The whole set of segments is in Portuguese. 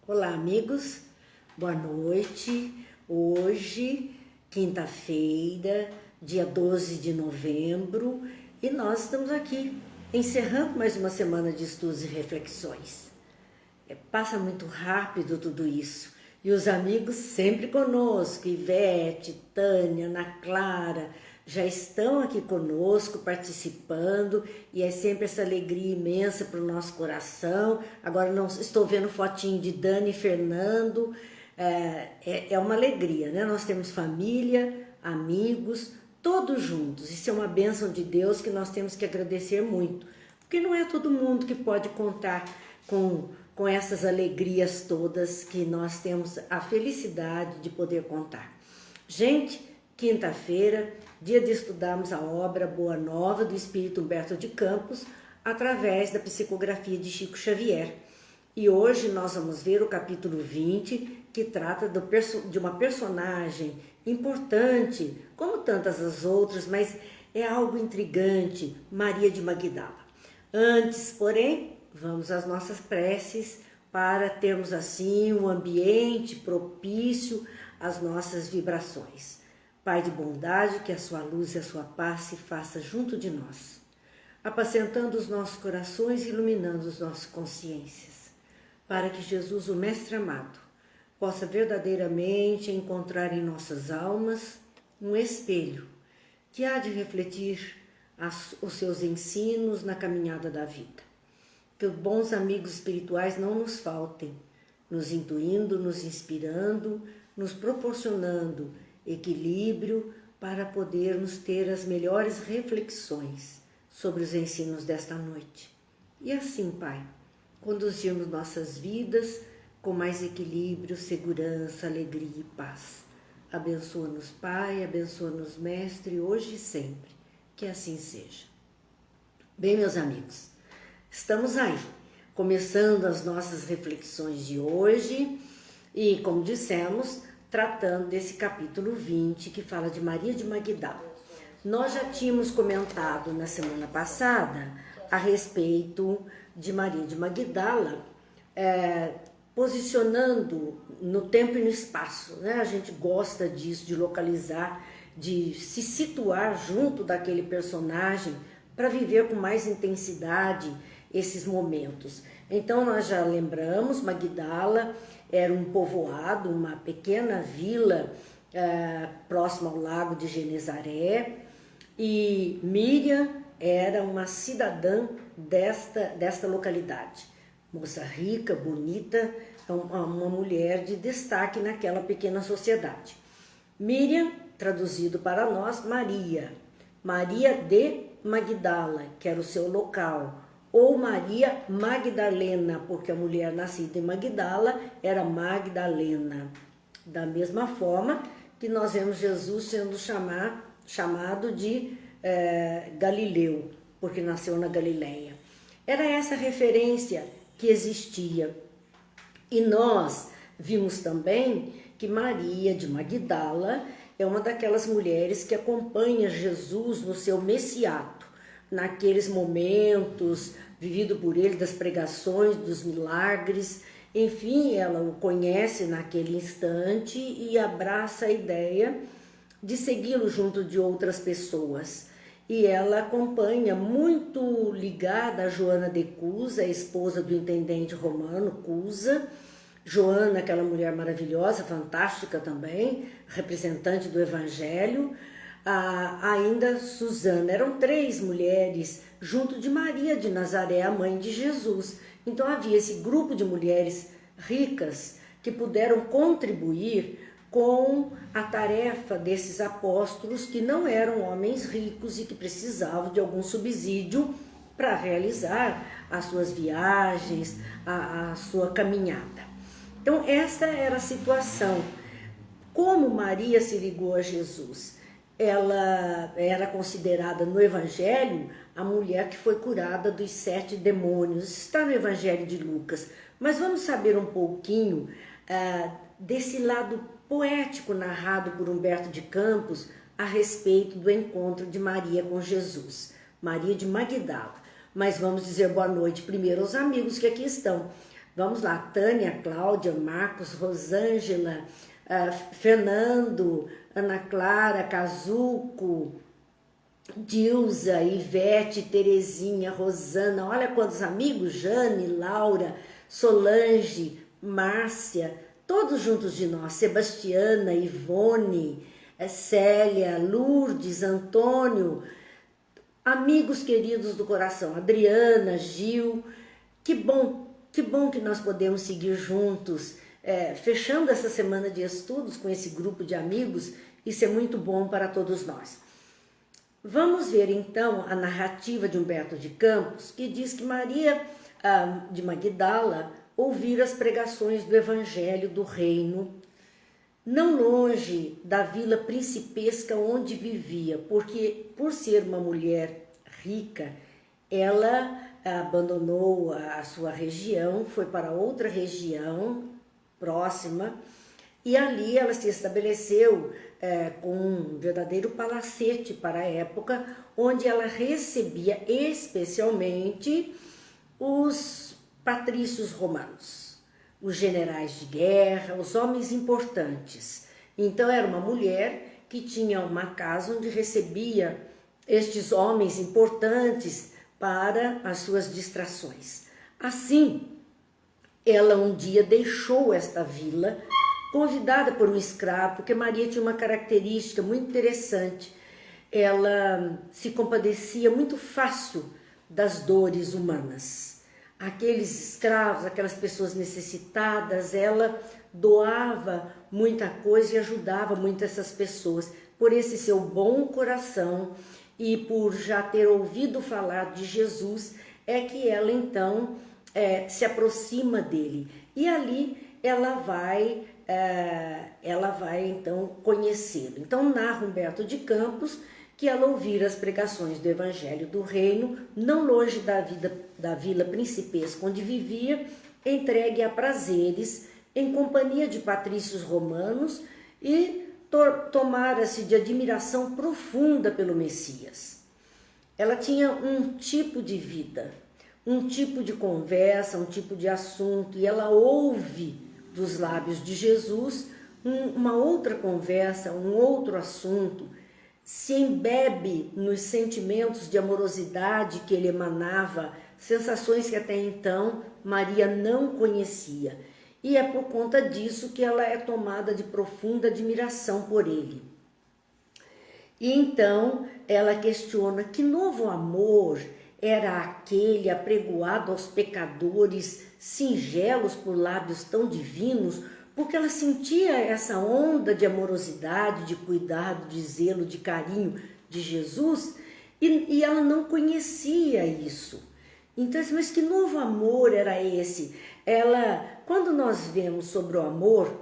Olá, amigos, boa noite. Hoje, quinta-feira, dia 12 de novembro, e nós estamos aqui encerrando mais uma semana de estudos e reflexões. Passa muito rápido tudo isso, e os amigos sempre conosco, Ivete, Tânia, Ana Clara, já estão aqui conosco participando, e é sempre essa alegria imensa para o nosso coração. Agora não estou vendo fotinho de Dani e Fernando, é uma alegria, né? Nós temos família, amigos, todos juntos. Isso é uma bênção de Deus que nós temos que agradecer muito, porque não é todo mundo que pode contar com essas alegrias todas que nós temos a felicidade de poder contar. Gente, quinta-feira, dia de estudarmos a obra Boa Nova do Espírito Humberto de Campos, através da psicografia de Chico Xavier. E hoje nós vamos ver o capítulo 20, que trata de uma personagem importante, como tantas as outras, mas é algo intrigante, Maria de Magdala. Antes, porém, vamos às nossas preces para termos assim um ambiente propício às nossas vibrações. Pai de bondade, que a sua luz e a sua paz se faça junto de nós, apacentando os nossos corações e iluminando as nossas consciências, para que Jesus, o Mestre amado, possa verdadeiramente encontrar em nossas almas um espelho que há de refletir os seus ensinos na caminhada da vida. Que os bons amigos espirituais não nos faltem, nos intuindo, nos inspirando, nos proporcionando equilíbrio para podermos ter as melhores reflexões sobre os ensinos desta noite. E assim, Pai, conduzirmos nossas vidas com mais equilíbrio, segurança, alegria e paz. Abençoa-nos, Pai, abençoa-nos, Mestre, hoje e sempre. Que assim seja. Bem, meus amigos, estamos aí, começando as nossas reflexões de hoje e, como dissemos, tratando desse capítulo 20 que fala de Maria de Magdala. Nós já tínhamos comentado na semana passada a respeito de Maria de Magdala, posicionando no tempo e no espaço, né? A gente gosta disso, de localizar, de se situar junto daquele personagem para viver com mais intensidade esses momentos. Então nós já lembramos, Magdala era um povoado, uma pequena vila próxima ao lago de Genezaré, e Miriam era uma cidadã desta localidade. Moça rica, bonita, uma mulher de destaque naquela pequena sociedade. Miriam, traduzido para nós, Maria de Magdala, que era o seu local, ou Maria Magdalena, porque a mulher nascida em Magdala era Magdalena. Da mesma forma que nós vemos Jesus sendo chamado de Galileu, porque nasceu na Galileia. Era essa referência que existia. E nós vimos também que Maria de Magdala é uma daquelas mulheres que acompanha Jesus no seu messiato, naqueles momentos vivido por ele, das pregações, dos milagres. Enfim, ela o conhece naquele instante e abraça a ideia de segui-lo junto de outras pessoas. E ela acompanha, muito ligada a Joana de Cusa, a esposa do intendente romano Cusa. Joana, aquela mulher maravilhosa, fantástica também, representante do Evangelho. Ainda Susana. Eram 3 mulheres junto de Maria de Nazaré, a mãe de Jesus. Então havia esse grupo de mulheres ricas que puderam contribuir com a tarefa desses apóstolos que não eram homens ricos e que precisavam de algum subsídio para realizar as suas viagens, a sua caminhada. Então esta era a situação. Como Maria se ligou a Jesus? Ela era considerada no Evangelho a mulher que foi curada dos 7 demônios. Está no Evangelho de Lucas. Mas vamos saber um pouquinho desse lado poético narrado por Humberto de Campos a respeito do encontro de Maria com Jesus, Maria de Magdala. Mas vamos dizer boa noite primeiro aos amigos que aqui estão. Vamos lá, Tânia, Cláudia, Marcos, Rosângela, Fernando, Ana Clara, Cazuco, Dilza, Ivete, Terezinha, Rosana, olha quantos amigos, Jane, Laura, Solange, Márcia, todos juntos de nós, Sebastiana, Ivone, Célia, Lourdes, Antônio, amigos queridos do coração, Adriana, Gil, que bom que nós podemos seguir juntos, fechando essa semana de estudos com esse grupo de amigos, isso é muito bom para todos nós. Vamos ver então a narrativa de Humberto de Campos, que diz que Maria de Magdala ouvira as pregações do Evangelho do Reino, não longe da vila principesca onde vivia, porque por ser uma mulher rica, ela abandonou a sua região, foi para outra região próxima, e ali ela se estabeleceu com um verdadeiro palacete para a época, onde ela recebia especialmente os patrícios romanos, os generais de guerra, os homens importantes. Então era uma mulher que tinha uma casa onde recebia estes homens importantes para as suas distrações. Assim, ela um dia deixou esta vila, convidada por um escravo, porque Maria tinha uma característica muito interessante. Ela se compadecia muito fácil das dores humanas. Aqueles escravos, aquelas pessoas necessitadas, ela doava muita coisa e ajudava muito essas pessoas. Por esse seu bom coração e por já ter ouvido falar de Jesus, é que ela então se aproxima dele. E ali ela vai então conhecê-lo. Então narra Humberto de Campos que ela ouvira as pregações do Evangelho do Reino, não longe da vila principesca onde vivia, entregue a prazeres, em companhia de patrícios romanos, e tomara-se de admiração profunda pelo Messias. Ela tinha um tipo de vida, um tipo de conversa, um tipo de assunto, e ela ouve dos lábios de Jesus uma outra conversa, um outro assunto, se embebe nos sentimentos de amorosidade que ele emanava, sensações que até então Maria não conhecia. E é por conta disso que ela é tomada de profunda admiração por ele. E então ela questiona que novo amor era aquele apregoado aos pecadores, singelos por lábios tão divinos, porque ela sentia essa onda de amorosidade, de cuidado, de zelo, de carinho de Jesus, e ela não conhecia isso. Então, mas que novo amor era esse? Quando nós vemos sobre o amor,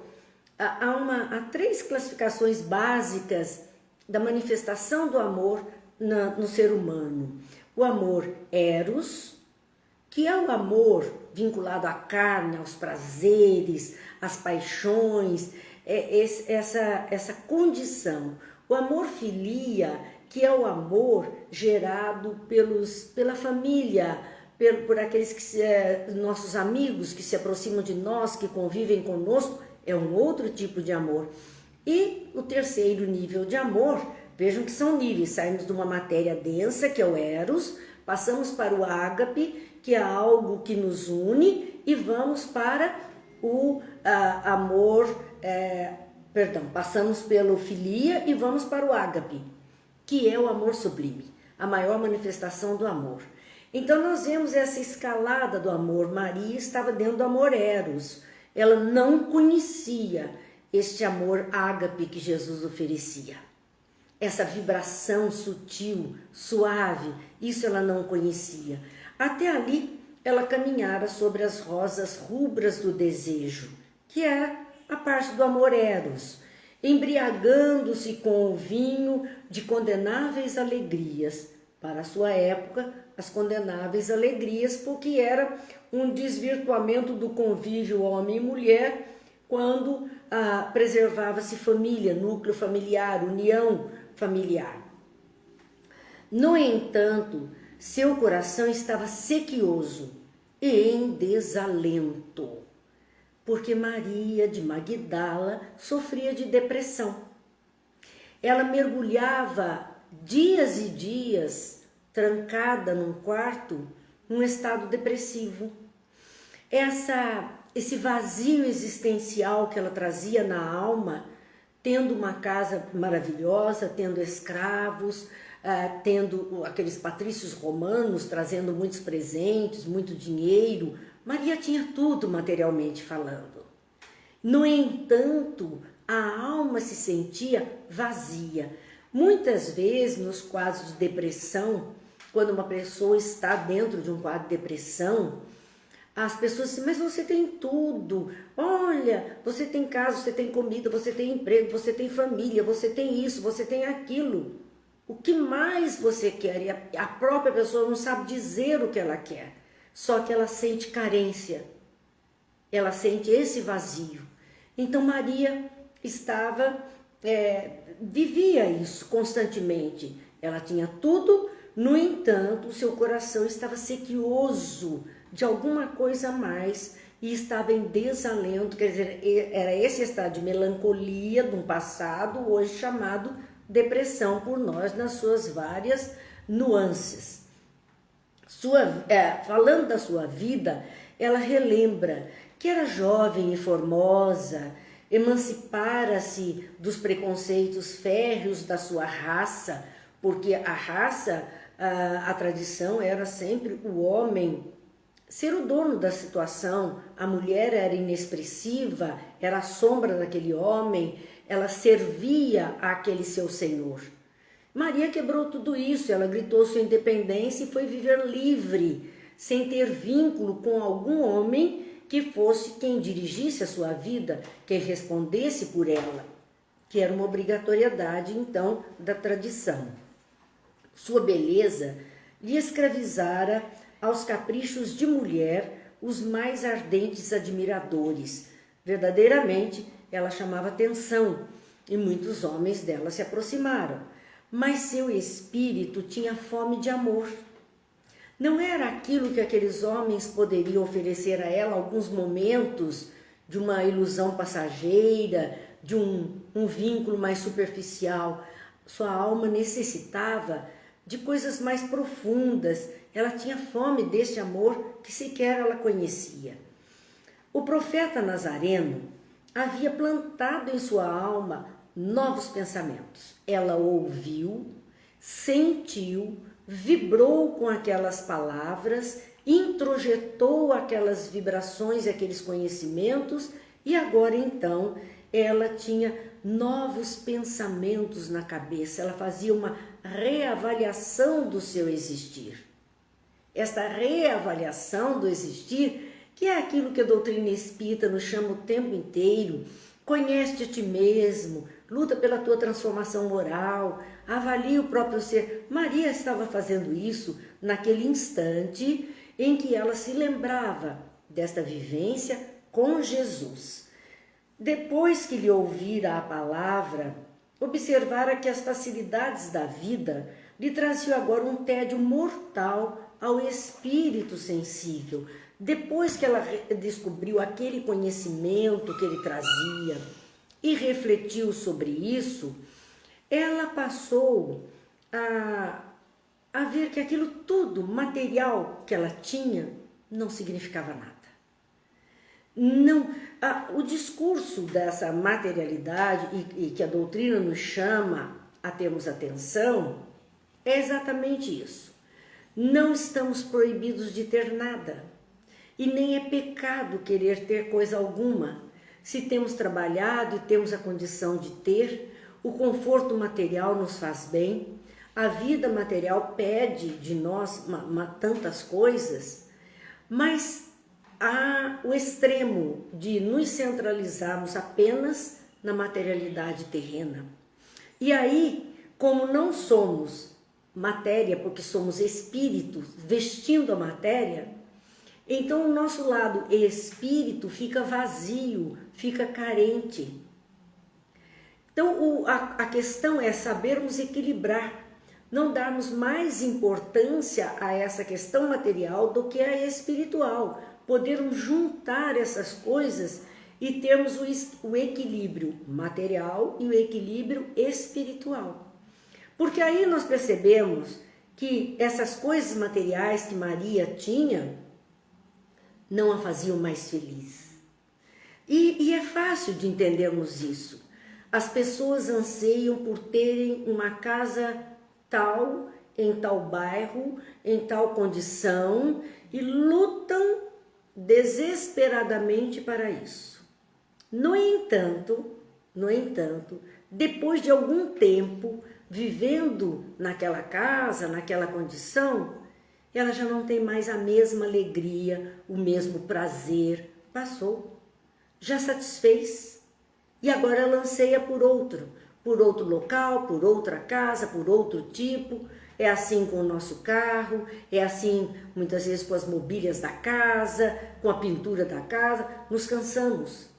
há 3 classificações básicas da manifestação do amor no ser humano. O amor eros, que é o amor vinculado à carne, aos prazeres, às paixões, essa condição. O amor filia, que é o amor gerado pela família, por aqueles nossos amigos que se aproximam de nós, que convivem conosco, é um outro tipo de amor. E o terceiro nível de amor, vejam que são níveis, saímos de uma matéria densa, que é o eros, passamos para o ágape, que é algo que nos une, e vamos para o passamos pelo filia e vamos para o ágape, que é o amor sublime, a maior manifestação do amor. Então nós vemos essa escalada do amor. Maria estava dentro do amor eros, ela não conhecia este amor ágape que Jesus oferecia. Essa vibração sutil, suave, isso ela não conhecia. Até ali, ela caminhara sobre as rosas rubras do desejo, que é a parte do amor eros, embriagando-se com o vinho de condenáveis alegrias. Para a sua época, as condenáveis alegrias, porque era um desvirtuamento do convívio homem e mulher, quando preservava-se família, núcleo familiar, união familiar. No entanto, seu coração estava sequioso e em desalento, porque Maria de Magdala sofria de depressão. Ela mergulhava dias e dias trancada num quarto, num estado depressivo. Esse vazio existencial que ela trazia na alma, tendo uma casa maravilhosa, tendo escravos, tendo aqueles patrícios romanos trazendo muitos presentes, muito dinheiro. Maria tinha tudo materialmente falando. No entanto, a alma se sentia vazia. Muitas vezes, nos quadros de depressão, quando uma pessoa está dentro de um quadro de depressão, as pessoas dizem, mas você tem tudo, olha, você tem casa, você tem comida, você tem emprego, você tem família, você tem isso, você tem aquilo. O que mais você quer? E a própria pessoa não sabe dizer o que ela quer, só que ela sente carência, ela sente esse vazio. Então Maria vivia isso constantemente. Ela tinha tudo, no entanto, o seu coração estava sequioso de alguma coisa a mais e estava em desalento, quer dizer, era esse estado de melancolia de um passado, hoje chamado depressão por nós, nas suas várias nuances. Falando da sua vida, ela relembra que era jovem e formosa, emancipara-se dos preconceitos férreos da sua raça, porque a raça, a tradição era sempre o homem ser o dono da situação, a mulher era inexpressiva, era a sombra daquele homem, ela servia àquele seu senhor. Maria quebrou tudo isso, ela gritou sua independência e foi viver livre, sem ter vínculo com algum homem que fosse quem dirigisse a sua vida, quem respondesse por ela, que era uma obrigatoriedade, então, da tradição. Sua beleza lhe escravizara aos caprichos de mulher os mais ardentes admiradores. Verdadeiramente, ela chamava atenção e muitos homens dela se aproximaram. Mas seu espírito tinha fome de amor. Não era aquilo que aqueles homens poderiam oferecer a ela alguns momentos de uma ilusão passageira, de um vínculo mais superficial. Sua alma necessitava de coisas mais profundas. Ela tinha fome deste amor que sequer ela conhecia. O profeta Nazareno havia plantado em sua alma novos pensamentos. Ela ouviu, sentiu, vibrou com aquelas palavras, introjetou aquelas vibrações e aqueles conhecimentos e agora então ela tinha novos pensamentos na cabeça, ela fazia uma reavaliação do seu existir. Esta reavaliação do existir, que é aquilo que a doutrina espírita nos chama o tempo inteiro, conhece a ti mesmo, luta pela tua transformação moral, avalia o próprio ser. Maria estava fazendo isso naquele instante em que ela se lembrava desta vivência com Jesus. Depois que lhe ouvira a palavra, observara que as facilidades da vida lhe traziam agora um tédio mortal ao espírito sensível. Depois que ela descobriu aquele conhecimento que ele trazia e refletiu sobre isso, ela passou a ver que aquilo tudo material que ela tinha não significava nada. Não, o discurso dessa materialidade e que a doutrina nos chama a termos atenção é exatamente isso. Não estamos proibidos de ter nada e nem é pecado querer ter coisa alguma. Se temos trabalhado e temos a condição de ter, o conforto material nos faz bem, a vida material pede de nós tantas coisas, mas há o extremo de nos centralizarmos apenas na materialidade terrena. E aí, como não somos matéria, porque somos espíritos vestindo a matéria, então o nosso lado espírito fica vazio, fica carente. Então a questão é sabermos equilibrar não darmos mais importância a essa questão material do que a espiritual, podermos juntar essas coisas e termos o equilíbrio material e o equilíbrio espiritual. Porque aí nós percebemos que essas coisas materiais que Maria tinha não a faziam mais feliz. E é fácil de entendermos isso. As pessoas anseiam por terem uma casa tal, em tal bairro, em tal condição e lutam desesperadamente para isso. No entanto, depois de algum tempo vivendo naquela casa, naquela condição, ela já não tem mais a mesma alegria, o mesmo prazer. Passou, já satisfez. E agora ela anseia por outro local, por outra casa, por outro tipo. É assim com o nosso carro, é assim muitas vezes com as mobílias da casa, com a pintura da casa. Nos cansamos.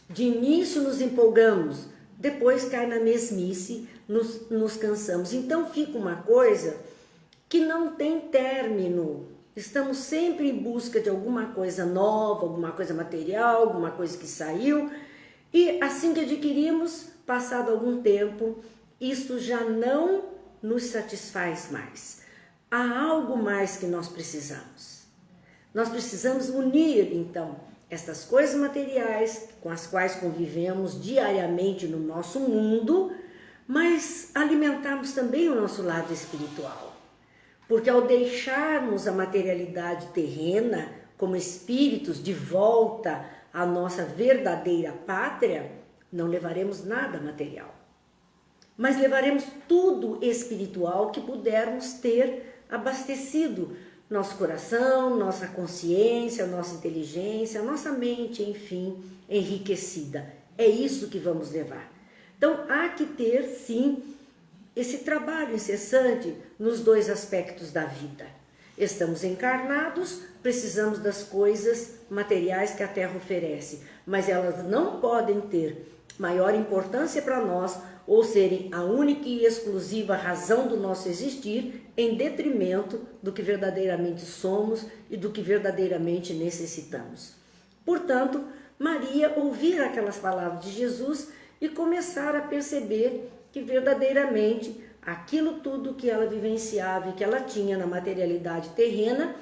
De início nos empolgamos, depois cai na mesmice, nos cansamos. Então fica uma coisa que não tem término. Estamos sempre em busca de alguma coisa nova, alguma coisa material, alguma coisa que saiu. E assim que adquirimos, passado algum tempo, isso já não nos satisfaz mais. Há algo mais que nós precisamos. Nós precisamos unir, então, estas coisas materiais com as quais convivemos diariamente no nosso mundo, mas alimentarmos também o nosso lado espiritual. Porque ao deixarmos a materialidade terrena como espíritos de volta à nossa verdadeira pátria, não levaremos nada material, mas levaremos tudo espiritual que pudermos ter abastecido nosso coração, nossa consciência, nossa inteligência, nossa mente, enfim, enriquecida. É isso que vamos levar. Então, há que ter, sim, esse trabalho incessante nos dois aspectos da vida. Estamos encarnados, precisamos das coisas materiais que a Terra oferece, mas elas não podem ter maior importância para nós ou serem a única e exclusiva razão do nosso existir em detrimento do que verdadeiramente somos e do que verdadeiramente necessitamos. Portanto, Maria ouvir aquelas palavras de Jesus e começar a perceber que verdadeiramente aquilo tudo que ela vivenciava e que ela tinha na materialidade terrena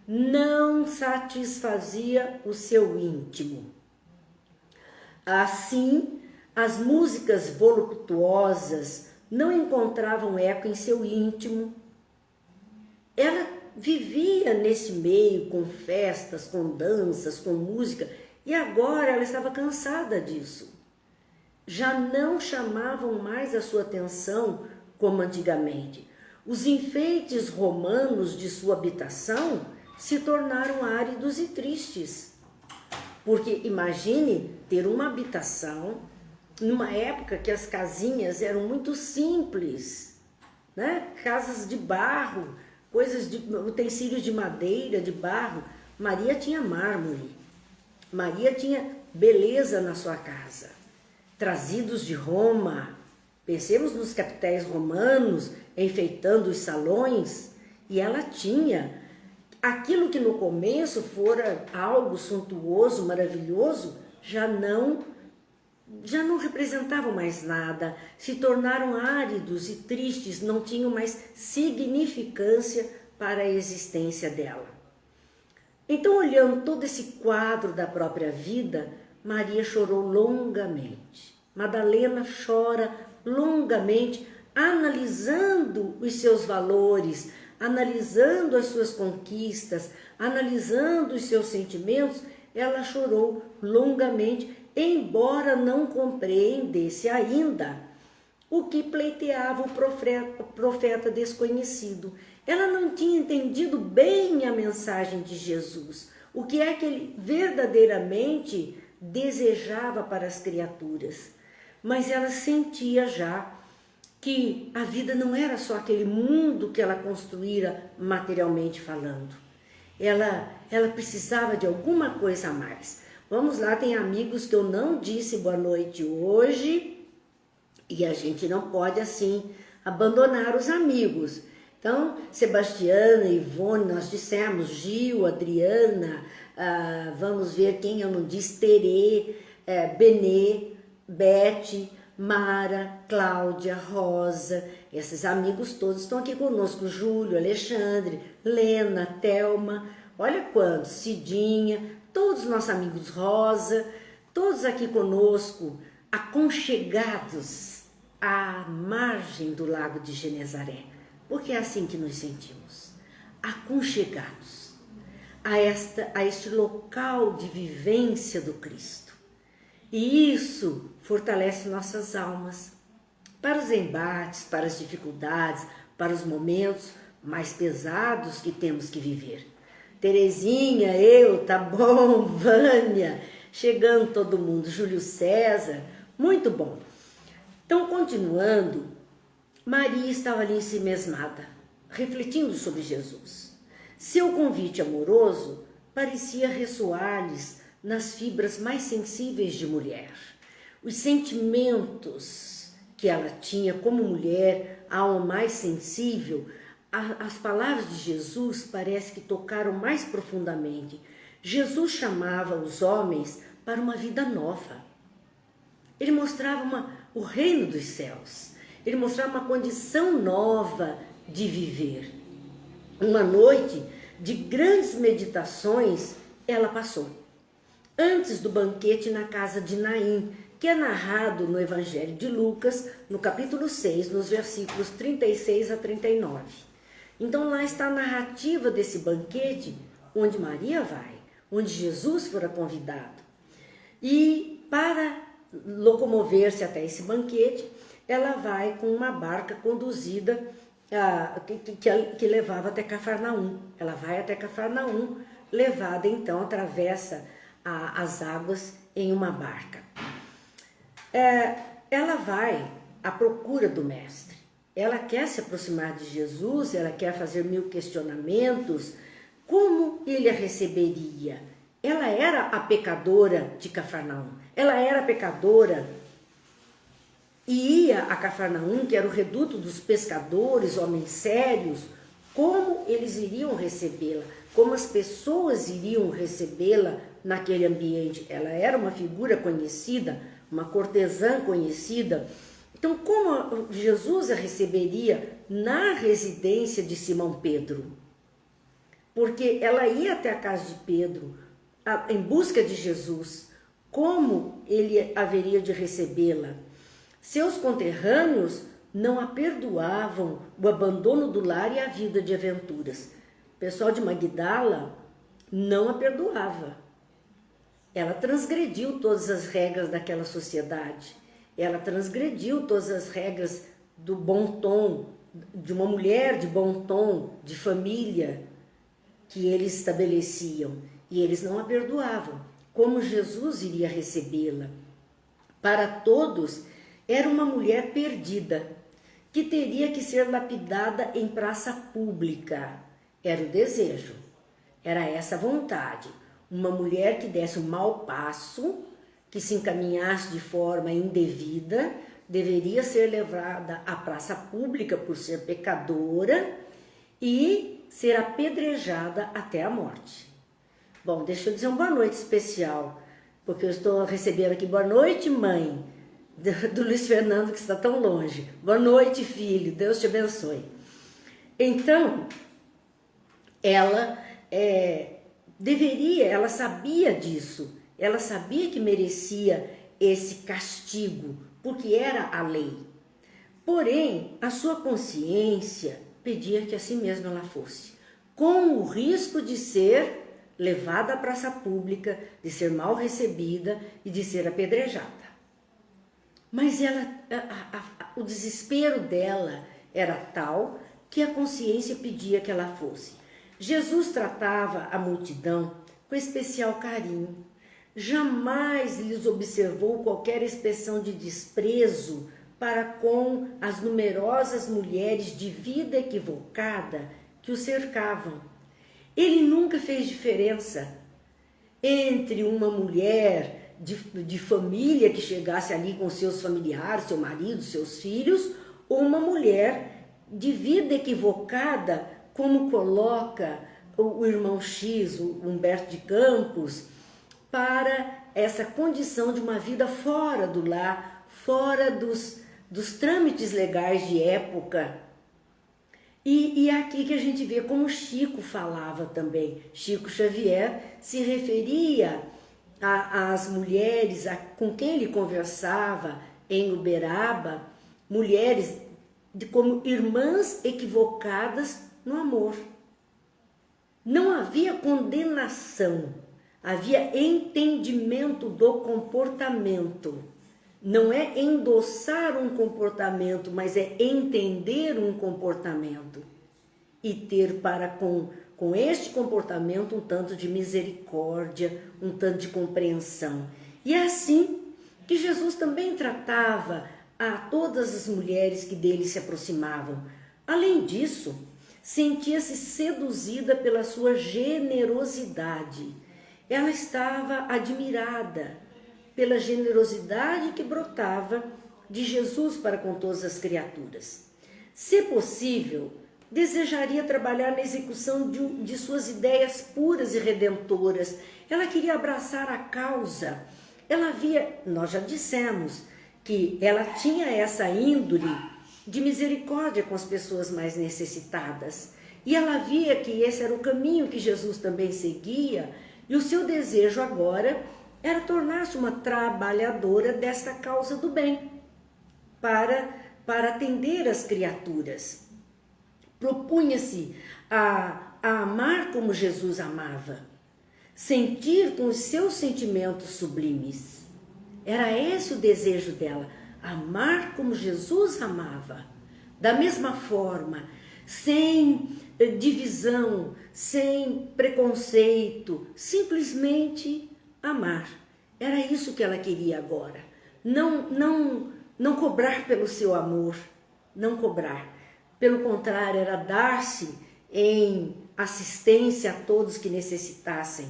não satisfazia o seu íntimo. Assim, as músicas voluptuosas não encontravam eco em seu íntimo. Ela vivia nesse meio com festas, com danças, com música, e agora ela estava cansada disso. Já não chamavam mais a sua atenção como antigamente. Os enfeites romanos de sua habitação se tornaram áridos e tristes. Porque imagine ter uma habitação numa época que as casinhas eram muito simples, né? Casas de barro, utensílios de madeira, de barro. Maria tinha mármore, Maria tinha beleza na sua casa, trazidos de Roma. Pensemos nos capitéis romanos enfeitando os salões, e ela tinha aquilo que no começo fora algo suntuoso, maravilhoso, já não representavam mais nada, se tornaram áridos e tristes, não tinham mais significância para a existência dela. Então, olhando todo esse quadro da própria vida, Maria chorou longamente. Madalena chora longamente, analisando os seus valores, analisando as suas conquistas, analisando os seus sentimentos. Ela chorou longamente, embora não compreendesse ainda o que pleiteava o profeta desconhecido. Ela não tinha entendido bem a mensagem de Jesus, o que é que ele verdadeiramente desejava para as criaturas. Mas ela sentia já que a vida não era só aquele mundo que ela construíra materialmente falando. Ela precisava de alguma coisa a mais. Vamos lá, tem amigos que eu não disse boa noite hoje, e a gente não pode assim abandonar os amigos. Então, Sebastiana, Ivone, nós dissemos, Gil, Adriana, vamos ver quem eu não disse, Terê, Benê, Bete, Mara, Cláudia, Rosa, esses amigos todos estão aqui conosco, Júlio, Alexandre, Lena, Thelma, olha quantos, Cidinha, todos os nossos amigos, Rosa, todos aqui conosco, aconchegados à margem do lago de Genezaré, porque é assim que nos sentimos, aconchegados a este local de vivência do Cristo. E isso fortalece nossas almas para os embates, para as dificuldades, para os momentos mais pesados que temos que viver. Terezinha, eu, tá bom, Vânia, chegando todo mundo, Júlio César, muito bom. Então, continuando, Maria estava ali ensimesmada, refletindo sobre Jesus. Seu convite amoroso parecia ressoar-lhes nas fibras mais sensíveis de mulher. Os sentimentos que ela tinha como mulher, a alma mais sensível, as palavras de Jesus parece que tocaram mais profundamente. Jesus chamava os homens para uma vida nova. Ele mostrava o reino dos céus. Ele mostrava uma condição nova de viver. Uma noite de grandes meditações ela passou. Antes do banquete na casa de Naim, que é narrado no Evangelho de Lucas, no capítulo 6, nos versículos 36 a 39. Então lá está a narrativa desse banquete, onde Maria vai, onde Jesus fora convidado. E para locomover-se até esse banquete, ela vai com uma barca conduzida que levava até Cafarnaum. Ela vai até Cafarnaum, levada então, atravessa as águas em uma barca. Ela vai à procura do mestre. Ela quer se aproximar de Jesus, ela quer fazer 1000 questionamentos. Como ele a receberia? Ela era a pecadora de Cafarnaum. Ela era pecadora e ia a Cafarnaum, que era o reduto dos pescadores, homens sérios. Como eles iriam recebê-la? Como as pessoas iriam recebê-la naquele ambiente? Ela era uma figura conhecida, uma cortesã conhecida. Então, como Jesus a receberia na residência de Simão Pedro? Porque ela ia até a casa de Pedro em busca de Jesus. Como ele haveria de recebê-la? Seus conterrâneos não a perdoavam o abandono do lar e a vida de aventuras. O pessoal de Magdala não a perdoava. Ela transgrediu todas as regras daquela sociedade. Ela transgrediu todas as regras do bom tom, de uma mulher de bom tom, de família, que eles estabeleciam. E eles não a perdoavam. Como Jesus iria recebê-la? Para todos, era uma mulher perdida, que teria que ser lapidada em praça pública. Era o desejo, era essa a vontade. Uma mulher que desse um mau passo, que se encaminhasse de forma indevida, deveria ser levada à praça pública por ser pecadora e ser apedrejada até a morte. Bom, deixa eu dizer uma boa noite especial, porque eu estou recebendo aqui boa noite, mãe, do Luiz Fernando, que está tão longe. Boa noite, filho, Deus te abençoe. Então, ela ela sabia disso, ela sabia que merecia esse castigo, porque era a lei. Porém, a sua consciência pedia que assim mesmo ela fosse, com o risco de ser levada à praça pública, de ser mal recebida e de ser apedrejada. Mas o desespero dela era tal que a consciência pedia que ela fosse. Jesus tratava a multidão com especial carinho. Jamais lhes observou qualquer expressão de desprezo para com as numerosas mulheres de vida equivocada que o cercavam. Ele nunca fez diferença entre uma mulher de família que chegasse ali com seus familiares, seu marido, seus filhos, ou uma mulher de vida equivocada, como coloca o irmão X, o Humberto de Campos, para essa condição de uma vida fora do lar, fora dos trâmites legais de época. E é aqui que a gente vê como Chico falava também. Chico Xavier se referia às mulheres com quem ele conversava em Uberaba, mulheres como irmãs equivocadas no amor. Não havia condenação, havia entendimento do comportamento. Não é endossar um comportamento, mas é entender um comportamento e ter para com este comportamento um tanto de misericórdia, um tanto de compreensão. E é assim que Jesus também tratava a todas as mulheres que dele se aproximavam. Além disso, sentia-se seduzida pela sua generosidade. Ela estava admirada pela generosidade que brotava de Jesus para com todas as criaturas. Se possível, desejaria trabalhar na execução de suas ideias puras e redentoras. Ela queria abraçar a causa. Ela via, nós já dissemos, que ela tinha essa índole de misericórdia com as pessoas mais necessitadas. E ela via que esse era o caminho que Jesus também seguia, e o seu desejo agora era tornar-se uma trabalhadora desta causa do bem, para atender as criaturas. Propunha-se a amar como Jesus amava, sentir com os seus sentimentos sublimes. Era esse o desejo dela, amar como Jesus amava, da mesma forma, sem divisão, sem preconceito, simplesmente amar. Era isso que ela queria agora. Não cobrar pelo seu amor, não cobrar. Pelo contrário, era dar-se em assistência a todos que necessitassem.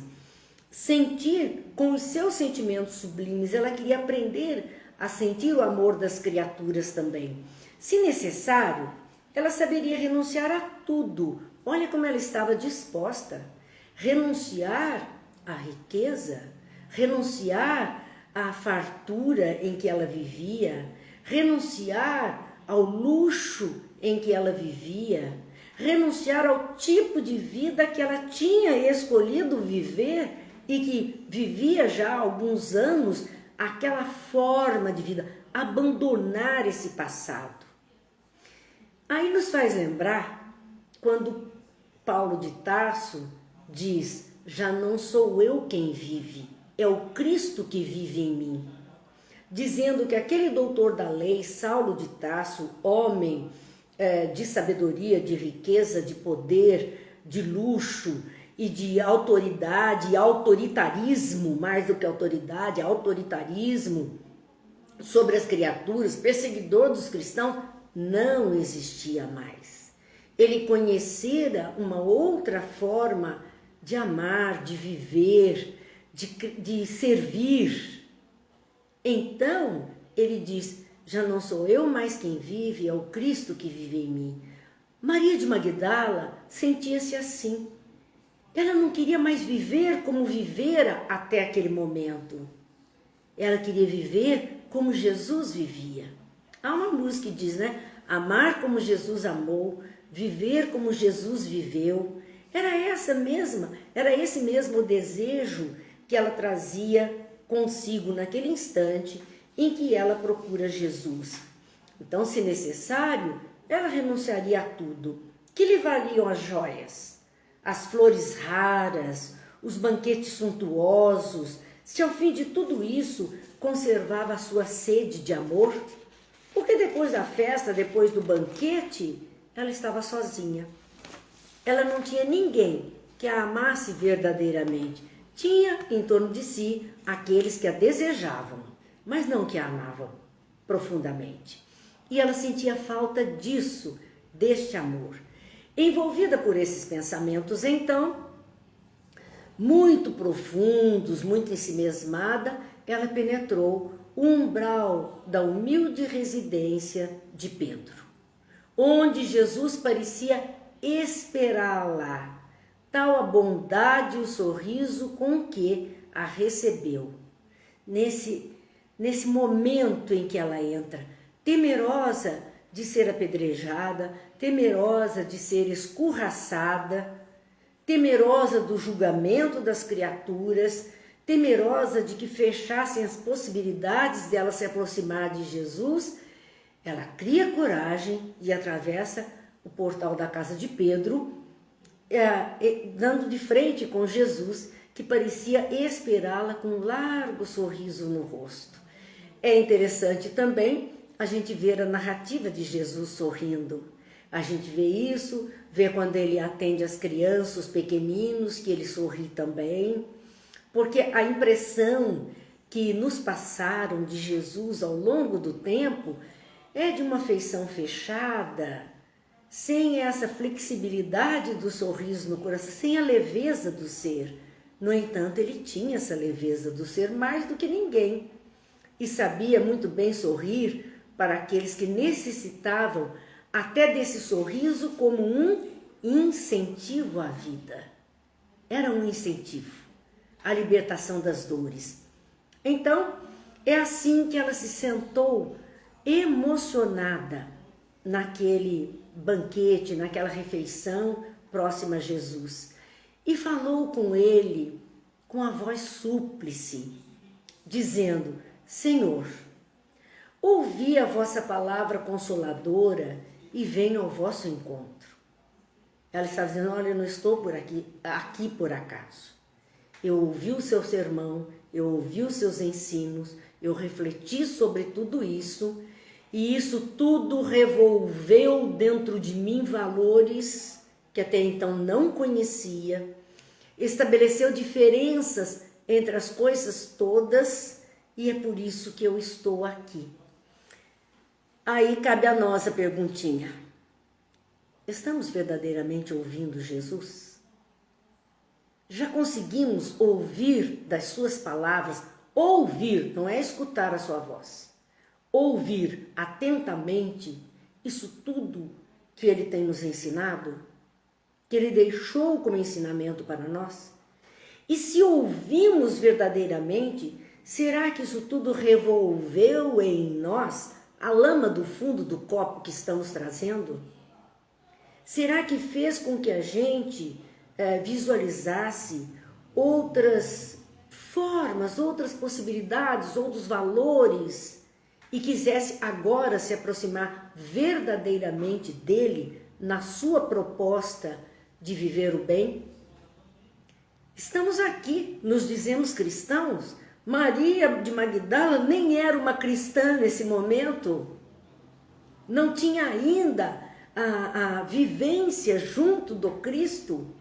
Sentir com os seus sentimentos sublimes, ela queria aprender a sentir o amor das criaturas também. Se necessário, ela saberia renunciar a tudo. Olha como ela estava disposta. Renunciar à riqueza, renunciar à fartura em que ela vivia, renunciar ao luxo em que ela vivia, renunciar ao tipo de vida que ela tinha escolhido viver e que vivia já há alguns anos, aquela forma de vida, abandonar esse passado. Aí nos faz lembrar quando Paulo de Tarso diz: já não sou eu quem vive, é o Cristo que vive em mim. Dizendo que aquele doutor da lei, Saulo de Tarso, homem de sabedoria, de riqueza, de poder, de luxo e de autoridade, autoritarismo, mais do que autoridade, autoritarismo sobre as criaturas, perseguidor dos cristãos, não existia mais. Ele conhecera uma outra forma de amar, de viver, de servir. Então, ele diz: já não sou eu mais quem vive, é o Cristo que vive em mim. Maria de Magdala sentia-se assim. Ela não queria mais viver como vivera até aquele momento. Ela queria viver como Jesus vivia. Há uma música que diz, né? Amar como Jesus amou, viver como Jesus viveu. Era esse mesmo desejo que ela trazia consigo naquele instante em que ela procura Jesus. Então, se necessário, ela renunciaria a tudo. Que lhe valiam as joias, as flores raras, os banquetes suntuosos, se ao fim de tudo isso conservava a sua sede de amor? Porque depois da festa, depois do banquete, ela estava sozinha. Ela não tinha ninguém que a amasse verdadeiramente. Tinha em torno de si aqueles que a desejavam, mas não que a amavam profundamente. E ela sentia falta disso, deste amor. Envolvida por esses pensamentos, então, muito profundos, muito ensimesmada, ela penetrou o umbral da humilde residência de Pedro. onde Jesus parecia esperá-la, tal a bondade e o sorriso com que a recebeu. Nesse momento em que ela entra, temerosa de ser apedrejada, temerosa de ser escorraçada, temerosa do julgamento das criaturas, temerosa de que fechassem as possibilidades dela se aproximar de Jesus, ela cria coragem e atravessa o portal da casa de Pedro, dando de frente com Jesus, que parecia esperá-la com um largo sorriso no rosto. É interessante também a gente ver a narrativa de Jesus sorrindo. A gente vê isso, vê quando ele atende as crianças, os pequeninos, que ele sorri também, porque a impressão que nos passaram de Jesus ao longo do tempo é de uma feição fechada, sem essa flexibilidade do sorriso no coração, sem a leveza do ser. No entanto, ele tinha essa leveza do ser mais do que ninguém e sabia muito bem sorrir para aqueles que necessitavam até desse sorriso como um incentivo à vida. Era um incentivo à libertação das dores. Então, é assim que ela se sentou emocionada naquele banquete, naquela refeição próxima a Jesus, e falou com ele com a voz súplice, dizendo: Senhor, ouvi a vossa palavra consoladora e venho ao vosso encontro. Ela está dizendo: olha, eu não estou aqui por acaso. Eu ouvi o seu sermão, eu ouvi os seus ensinos, eu refleti sobre tudo isso, e isso tudo revolveu dentro de mim valores que até então não conhecia, estabeleceu diferenças entre as coisas todas, e é por isso que eu estou aqui. Aí cabe a nós a perguntinha: estamos verdadeiramente ouvindo Jesus? Já conseguimos ouvir das suas palavras? Ouvir, não é escutar a sua voz. Ouvir atentamente isso tudo que ele tem nos ensinado, que ele deixou como ensinamento para nós? E se ouvimos verdadeiramente, será que isso tudo revolveu em nós a lama do fundo do copo que estamos trazendo? Será que fez com que a gente visualizasse outras formas, outras possibilidades, outros valores e quisesse agora se aproximar verdadeiramente dele na sua proposta de viver o bem? Estamos aqui, nos dizemos cristãos. Maria de Magdala nem era uma cristã nesse momento, não tinha ainda a vivência junto do Cristo,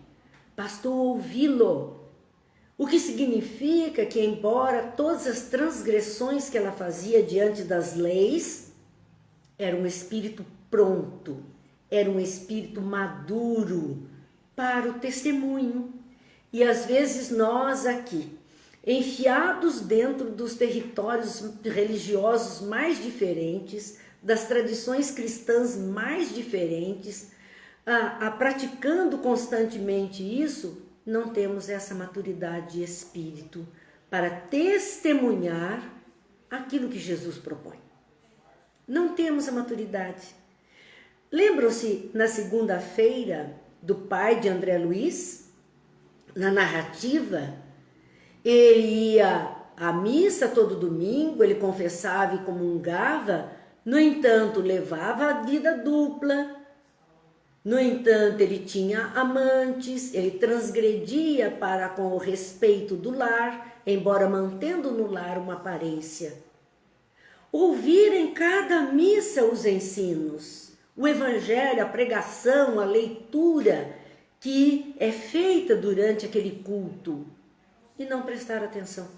bastou ouvi-lo. O que significa que, embora todas as transgressões que ela fazia diante das leis, era um espírito pronto, era um espírito maduro para o testemunho. E às vezes nós aqui, enfiados dentro dos territórios religiosos mais diferentes, das tradições cristãs mais diferentes, praticando constantemente isso, não temos essa maturidade de espírito para testemunhar aquilo que Jesus propõe. Não temos a maturidade. Lembram-se na segunda-feira do pai de André Luiz? Na narrativa, ele ia à missa todo domingo, ele confessava e comungava, no entanto, levava a vida dupla, no entanto, ele tinha amantes, ele transgredia para com o respeito do lar, embora mantendo no lar uma aparência. Ouvir em cada missa os ensinos, o evangelho, a pregação, a leitura que é feita durante aquele culto e não prestar atenção.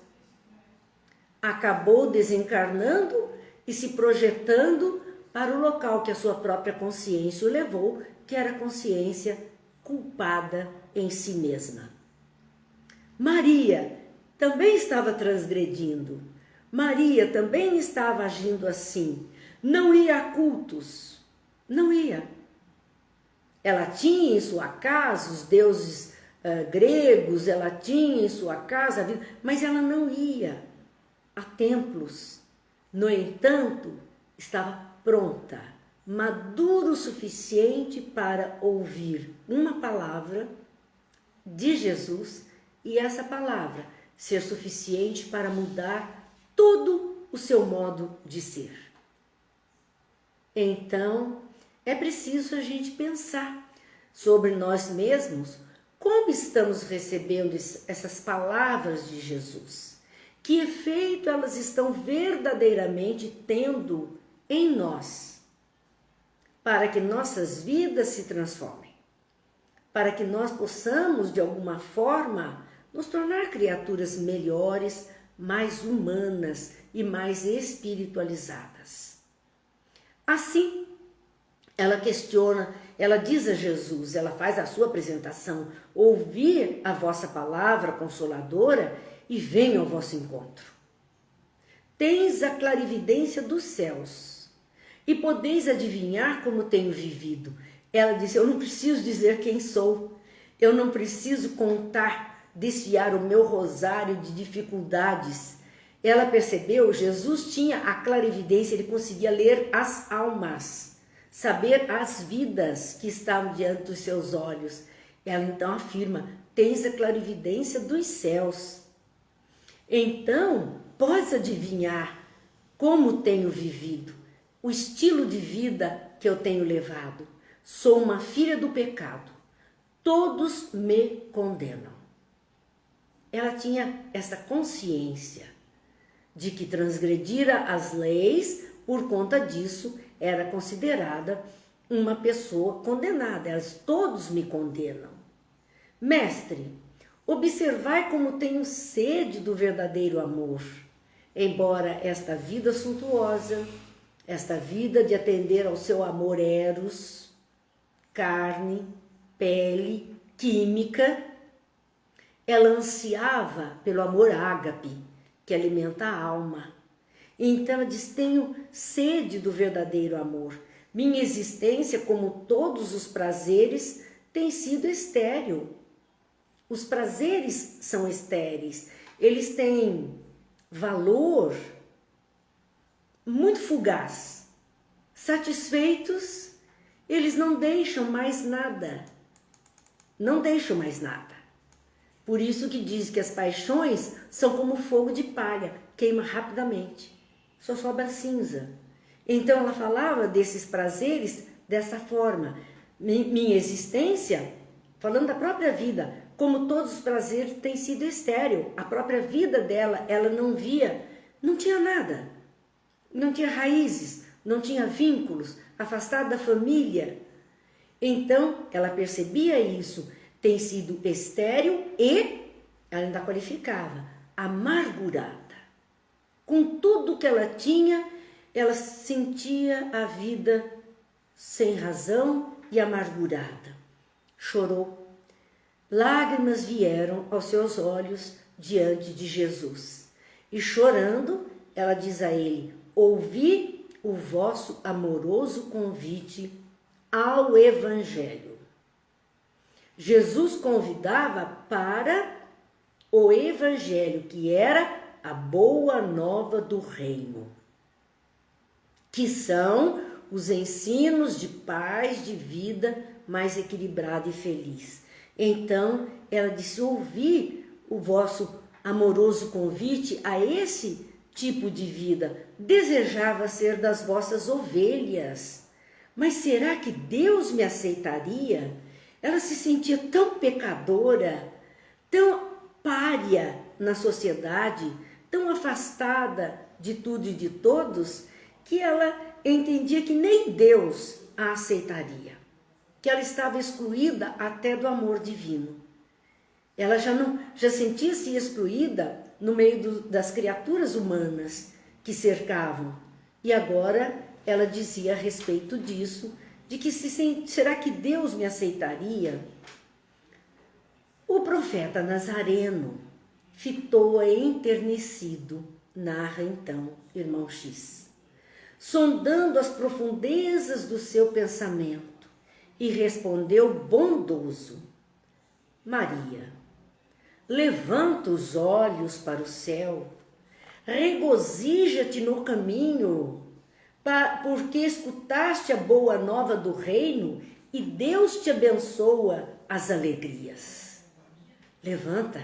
Acabou desencarnando e se projetando para o local que a sua própria consciência o levou, que era a consciência culpada em si mesma. Maria também estava transgredindo. Maria também estava agindo assim. Não ia a cultos, Não ia. Ela tinha em sua casa os deuses gregos, ela tinha em sua casa a vida, mas ela não ia a templos. No entanto, estava pronta, madura o suficiente para ouvir uma palavra de Jesus e essa palavra ser suficiente para mudar todo o seu modo de ser. Então, é preciso a gente pensar sobre nós mesmos, como estamos recebendo essas palavras de Jesus. Que efeito elas estão verdadeiramente tendo em nós, para que nossas vidas se transformem, para que nós possamos, de alguma forma, nos tornar criaturas melhores, mais humanas e mais espiritualizadas. Assim, ela questiona, ela diz a Jesus, ela faz a sua apresentação: ouvi a vossa palavra consoladora e venho ao vosso encontro. Tens a clarividência dos céus e podeis adivinhar como tenho vivido. Ela disse: eu não preciso dizer quem sou, eu não preciso contar, desfiar o meu rosário de dificuldades. Ela percebeu, Jesus tinha a clarividência, ele conseguia ler as almas, saber as vidas que estavam diante dos seus olhos. Ela então afirma: tens a clarividência dos céus. Então, podes adivinhar como tenho vivido, o estilo de vida que eu tenho levado. Sou uma filha do pecado. Todos me condenam. Ela tinha essa consciência de que transgredira as leis, por conta disso era considerada uma pessoa condenada. Elas todos me condenam. Mestre, observai como tenho sede do verdadeiro amor. Embora esta vida suntuosa, esta vida de atender ao seu amor eros, carne, pele, química, ela ansiava pelo amor ágape, que alimenta a alma. Então ela diz: tenho sede do verdadeiro amor. Minha existência, como todos os prazeres, tem sido estéril. Os prazeres são estéreis, eles têm valor muito fugaz. Satisfeitos, eles não deixam mais nada. Não deixam mais nada. Por isso que diz que as paixões são como fogo de palha, queima rapidamente, só sobra cinza. Então ela falava desses prazeres dessa forma. Minha existência, falando da própria vida, como todos os prazeres, tem sido estéril. A própria vida dela, ela não via, não tinha nada. Não tinha raízes, não tinha vínculos, afastada da família. Então, ela percebia isso, tem sido estéril e, ela ainda qualificava, amargurada. Com tudo que ela tinha, ela sentia a vida sem razão e amargurada. Chorou. Lágrimas vieram aos seus olhos diante de Jesus. E chorando, ela diz a ele: ouvi o vosso amoroso convite ao Evangelho. Jesus convidava para o Evangelho, que era a boa nova do reino, que são os ensinos de paz, de vida mais equilibrada e feliz. Então, ela disse: ouvi o vosso amoroso convite a esse tipo de vida. Desejava ser das vossas ovelhas. Mas será que Deus me aceitaria? Ela se sentia tão pecadora, tão pária na sociedade, tão afastada de tudo e de todos, que ela entendia que nem Deus a aceitaria, que ela estava excluída até do amor divino. Ela já sentia-se excluída no meio das criaturas humanas que cercavam. E agora ela dizia a respeito disso, de que será que Deus me aceitaria? O profeta Nazareno, fitou-a enternecido, narra então irmão X. sondando as profundezas do seu pensamento, e respondeu bondoso: Maria, levanta os olhos para o céu, regozija-te no caminho, porque escutaste a boa nova do reino e Deus te abençoa as alegrias. Levanta,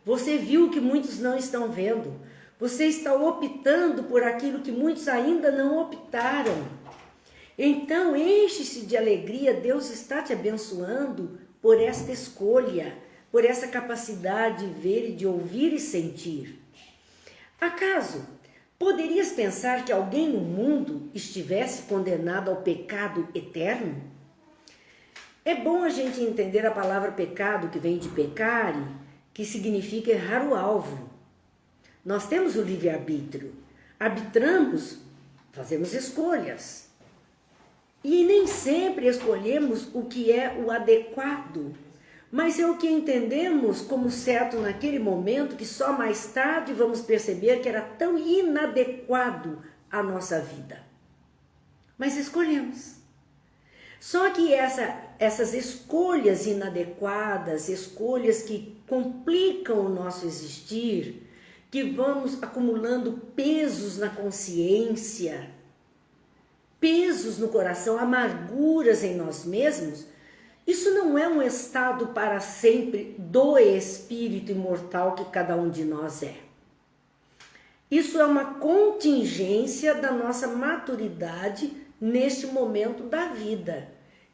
você viu o que muitos não estão vendo, você está optando por aquilo que muitos ainda não optaram. Então enche-se de alegria, Deus está te abençoando por esta escolha, por essa capacidade de ver e de ouvir e sentir. Acaso poderias pensar que alguém no mundo estivesse condenado ao pecado eterno? É bom a gente entender a palavra pecado, que vem de pecare, que significa errar o alvo. Nós temos o livre-arbítrio, arbitramos, fazemos escolhas. E nem sempre escolhemos o que é o adequado, mas é o que entendemos como certo naquele momento, que só mais tarde vamos perceber que era tão inadequado à nossa vida. Mas escolhemos. Só que essas escolhas inadequadas, escolhas que complicam o nosso existir, que vamos acumulando pesos na consciência, pesos no coração, amarguras em nós mesmos, isso não é um estado para sempre do espírito imortal que cada um de nós é. Isso é uma contingência da nossa maturidade neste momento da vida,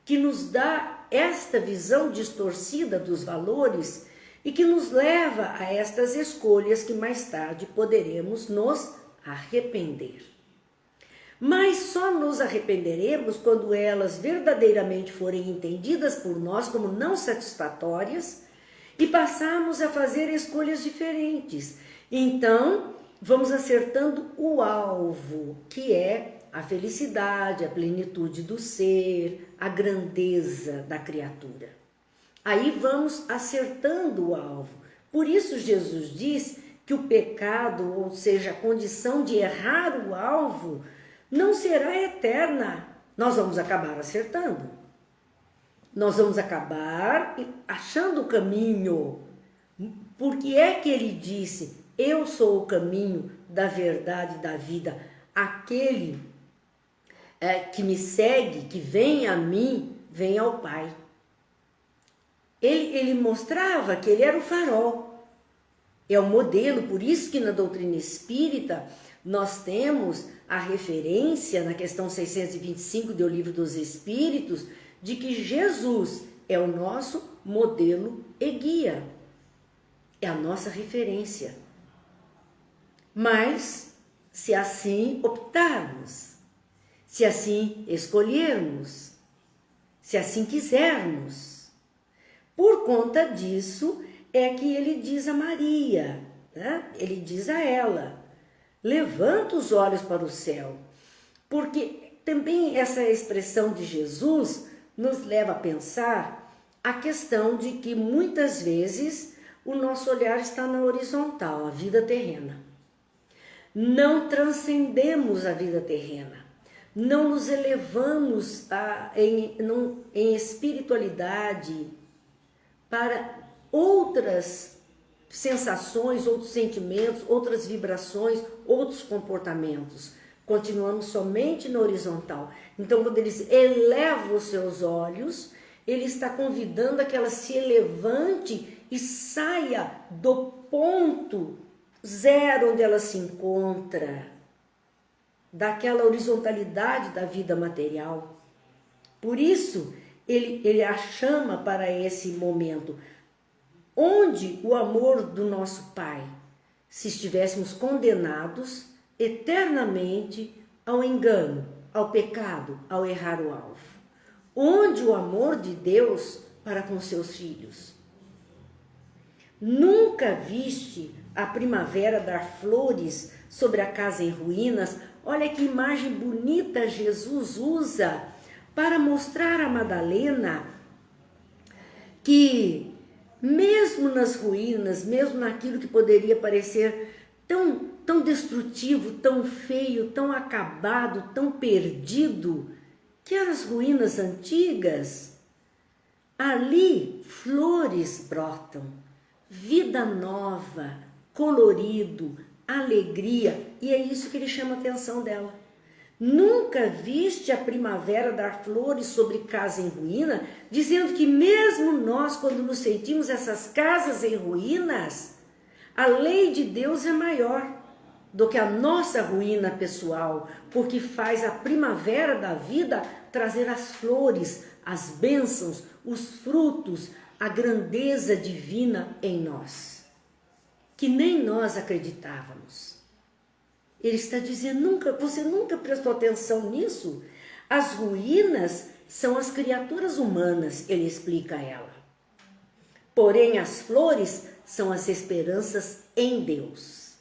que nos dá esta visão distorcida dos valores e que nos leva a estas escolhas que mais tarde poderemos nos arrepender. Mas só nos arrependeremos quando elas verdadeiramente forem entendidas por nós como não satisfatórias e passarmos a fazer escolhas diferentes. Então, vamos acertando o alvo, que é a felicidade, a plenitude do ser, a grandeza da criatura. Aí vamos acertando o alvo. Por isso Jesus diz que o pecado, ou seja, a condição de errar o alvo, não será eterna. Nós vamos acabar acertando. Nós vamos acabar achando o caminho. Porque é que ele disse: eu sou o caminho da verdade e da vida. Aquele que me segue, que vem a mim, vem ao Pai. Ele mostrava que ele era o farol. É o modelo, por isso que na doutrina espírita nós temos a referência na questão 625 do Livro dos Espíritos de que Jesus é o nosso modelo e guia, é a nossa referência. Mas, se assim optarmos, se assim escolhermos, se assim quisermos, por conta disso é que ele diz a Maria, né? Ele diz a ela: levanta os olhos para o céu, porque também essa expressão de Jesus nos leva a pensar a questão de que muitas vezes o nosso olhar está na horizontal, a vida terrena. Não transcendemos a vida terrena, não nos elevamos em espiritualidade para outras sensações, outros sentimentos, outras vibrações, outros comportamentos. Continuamos somente no horizontal. Então, quando ele eleva os seus olhos, ele está convidando a que ela se levante e saia do ponto zero onde ela se encontra, daquela horizontalidade da vida material. Por isso, ele a chama para esse momento, onde o amor do nosso Pai, se estivéssemos condenados eternamente ao engano, ao pecado, ao errar o alvo. Onde o amor de Deus para com seus filhos. Nunca viste a primavera dar flores sobre a casa em ruínas? Olha que imagem bonita Jesus usa para mostrar a Madalena que mesmo nas ruínas, mesmo naquilo que poderia parecer tão destrutivo, tão feio, tão acabado, tão perdido, que eram as ruínas antigas. Ali flores brotam, vida nova, colorido, alegria, e é isso que ele chama a atenção dela. Nunca viste a primavera dar flores sobre casa em ruína, dizendo que mesmo nós, quando nos sentimos essas casas em ruínas, a lei de Deus é maior do que a nossa ruína pessoal, porque faz a primavera da vida trazer as flores, as bênçãos, os frutos, a grandeza divina em nós, que nem nós acreditávamos. Ele está dizendo, você nunca prestou atenção nisso? As ruínas são as criaturas humanas, ele explica a ela. Porém, as flores são as esperanças em Deus.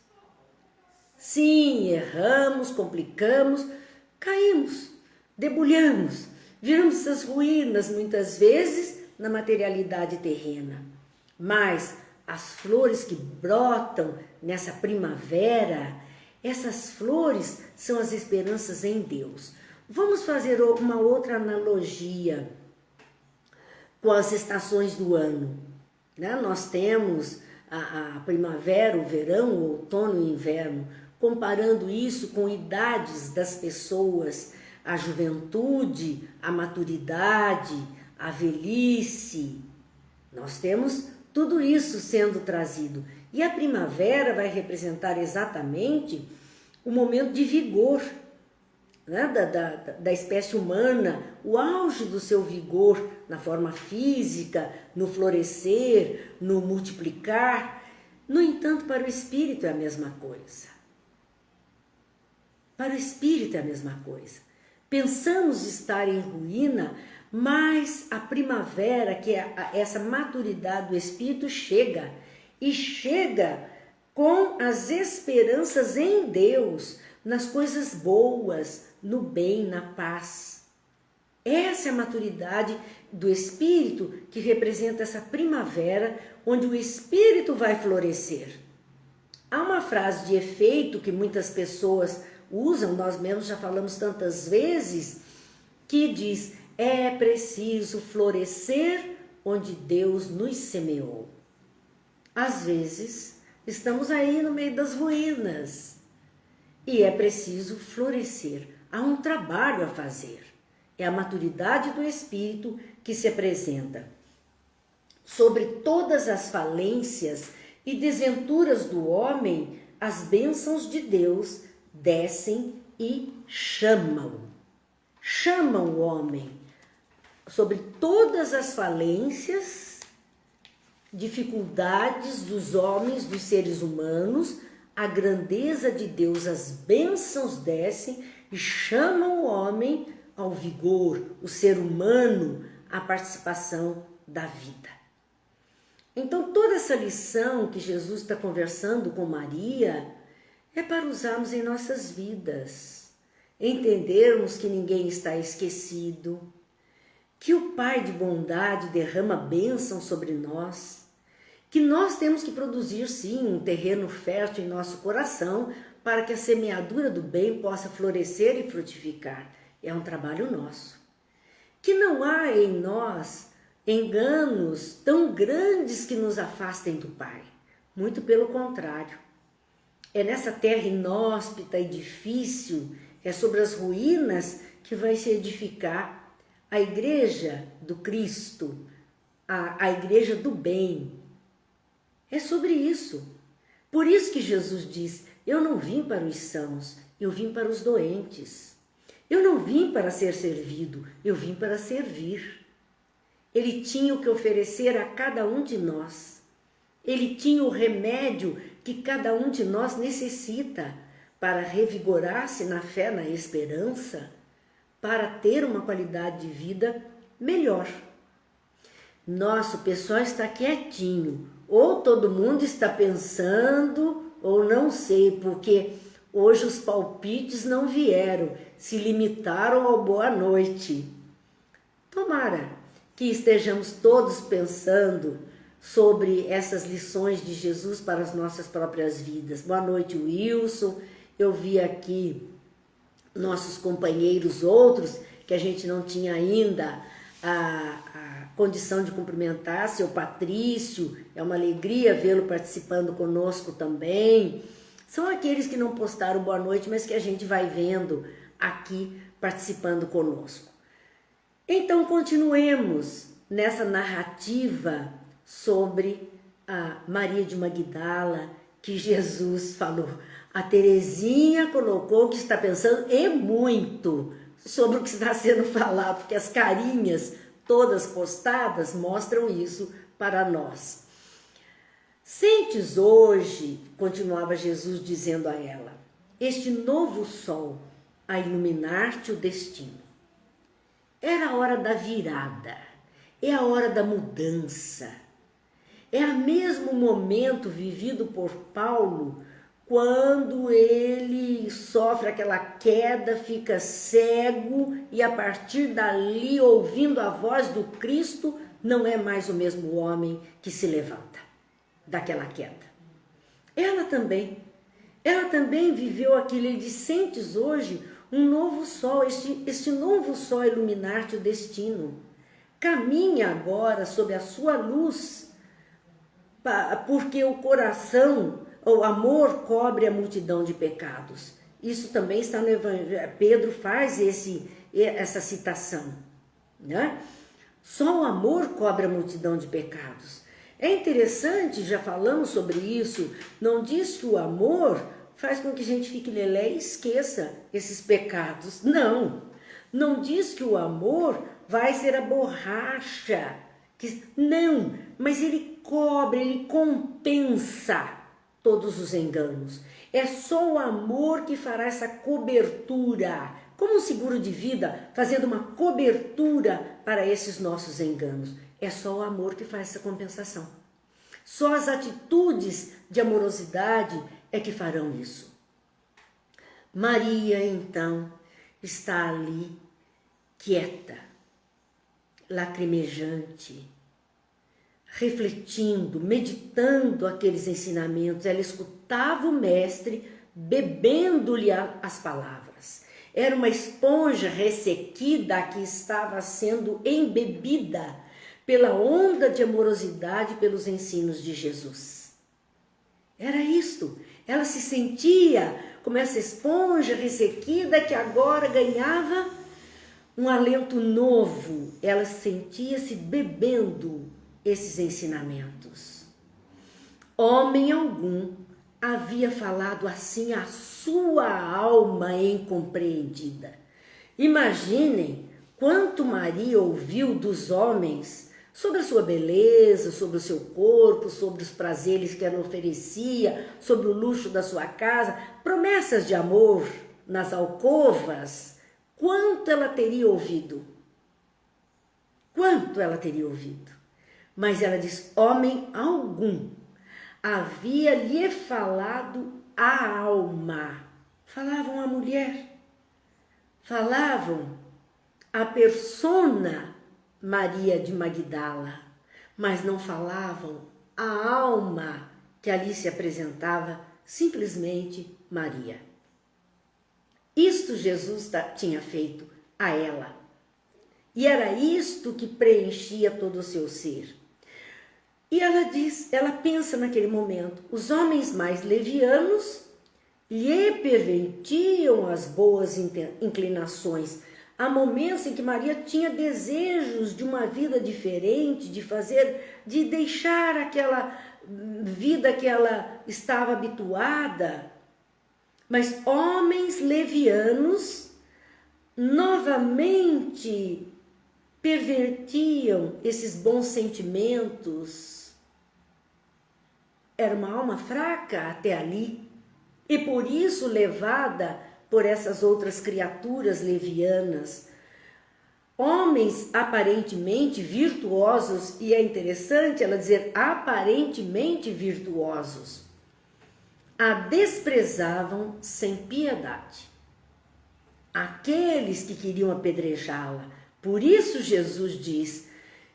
Sim, erramos, complicamos, caímos, debulhamos, viramos essas ruínas muitas vezes na materialidade terrena. Mas as flores que brotam nessa primavera, essas flores são as esperanças em Deus. Vamos fazer uma outra analogia com as estações do ano. Nós temos a primavera, o verão, o outono e o inverno, comparando isso com idades das pessoas, a juventude, a maturidade, a velhice. Nós temos tudo isso sendo trazido. E a primavera vai representar exatamente o momento de vigor, né, da espécie humana, o auge do seu vigor na forma física, no florescer, no multiplicar. No entanto, para o espírito é a mesma coisa. Para o espírito é a mesma coisa. Pensamos estar em ruína, mas a primavera, que é essa maturidade do espírito, chega. E chega com as esperanças em Deus, nas coisas boas, no bem, na paz. Essa é a maturidade do espírito que representa essa primavera, onde o espírito vai florescer. Há uma frase de efeito que muitas pessoas usam, nós mesmos já falamos tantas vezes, que diz: é preciso florescer onde Deus nos semeou. Às vezes, estamos aí no meio das ruínas e é preciso florescer. Há um trabalho a fazer. É a maturidade do espírito que se apresenta. Sobre todas as falências e desventuras do homem, as bênçãos de Deus descem e chamam. Chamam o homem. Sobre todas as falências, dificuldades dos homens, dos seres humanos, a grandeza de Deus, as bênçãos descem e chamam o homem ao vigor, o ser humano, à participação da vida. Então, toda essa lição que Jesus está conversando com Maria é para usarmos em nossas vidas, entendermos que ninguém está esquecido, que o Pai de bondade derrama bênção sobre nós, que nós temos que produzir sim um terreno fértil em nosso coração para que a semeadura do bem possa florescer e frutificar. É um trabalho nosso. Que não há em nós enganos tão grandes que nos afastem do Pai. Muito pelo contrário. É nessa terra inóspita e difícil, é sobre as ruínas que vai se edificar a igreja do Cristo, a igreja do bem. É sobre isso. Por isso que Jesus diz: eu não vim para os sãos, eu vim para os doentes. Eu não vim para ser servido, eu vim para servir. Ele tinha o que oferecer a cada um de nós. Ele tinha o remédio que cada um de nós necessita para revigorar-se na fé, na esperança, para ter uma qualidade de vida melhor. Nossa, o pessoal está quietinho. Ou todo mundo está pensando, ou não sei, porque hoje os palpites não vieram, se limitaram ao boa noite. Tomara que estejamos todos pensando sobre essas lições de Jesus para as nossas próprias vidas. Boa noite, Wilson. Eu vi aqui nossos companheiros outros, que a gente não tinha ainda a condição de cumprimentar. Seu Patrício, é uma alegria vê-lo participando conosco também. São aqueles que não postaram boa noite, mas que a gente vai vendo aqui participando conosco. Então, continuemos nessa narrativa sobre a Maria de Magdala, que Jesus falou. A Terezinha colocou que está pensando e muito sobre o que está sendo falado, porque as carinhas todas postadas mostram isso para nós. Sentes hoje, continuava Jesus dizendo a ela, este novo sol a iluminar-te o destino. Era a hora da virada, é a hora da mudança. É o mesmo momento vivido por Paulo quando ele sofre aquela queda, fica cego e a partir dali, ouvindo a voz do Cristo, não é mais o mesmo homem que se levanta daquela queda. Ela também viveu aquilo. Ele disse, sentes hoje um novo sol, este novo sol iluminar-te o destino. Caminha agora sob a sua luz, porque o coração, o amor cobre a multidão de pecados. Isso também está no Evangelho. Pedro faz essa citação, né? Só o amor cobre a multidão de pecados. É interessante, já falamos sobre isso, não diz que o amor faz com que a gente fique lelé e esqueça esses pecados. Não diz que o amor vai ser a borracha. Não, mas ele cobre, ele compensa todos os enganos. É só o amor que fará essa cobertura, como um seguro de vida, fazendo uma cobertura para esses nossos enganos. É só o amor que faz essa compensação. Só as atitudes de amorosidade é que farão isso. Maria, então, está ali, quieta, lacrimejante, refletindo, meditando aqueles ensinamentos. Ela escutava o mestre, bebendo-lhe as palavras. Era uma esponja ressequida que estava sendo embebida pela onda de amorosidade, pelos ensinos de Jesus. Era isto. Ela se sentia como essa esponja ressequida que agora ganhava um alento novo. Ela sentia-se bebendo esses ensinamentos. Homem algum havia falado assim a sua alma incompreendida. Imaginem quanto Maria ouviu dos homens sobre a sua beleza, sobre o seu corpo, sobre os prazeres que ela oferecia, sobre o luxo da sua casa, promessas de amor nas alcovas. Quanto ela teria ouvido? Quanto ela teria ouvido? Mas ela diz, homem algum havia lhe falado a alma. Falavam a mulher, falavam a persona Maria de Magdala, mas não falavam a alma que ali se apresentava, simplesmente Maria. Isto Jesus tinha feito a ela. E era isto que preenchia todo o seu ser. E ela pensa naquele momento, os homens mais levianos lhe pervertiam as boas inclinações. Há momentos em que Maria tinha desejos de uma vida diferente, de deixar aquela vida que ela estava habituada. Mas homens levianos novamente pervertiam esses bons sentimentos. Era uma alma fraca até ali, e por isso levada por essas outras criaturas levianas. Homens aparentemente virtuosos, e é interessante ela dizer aparentemente virtuosos, a desprezavam sem piedade. Aqueles que queriam apedrejá-la. Por isso Jesus diz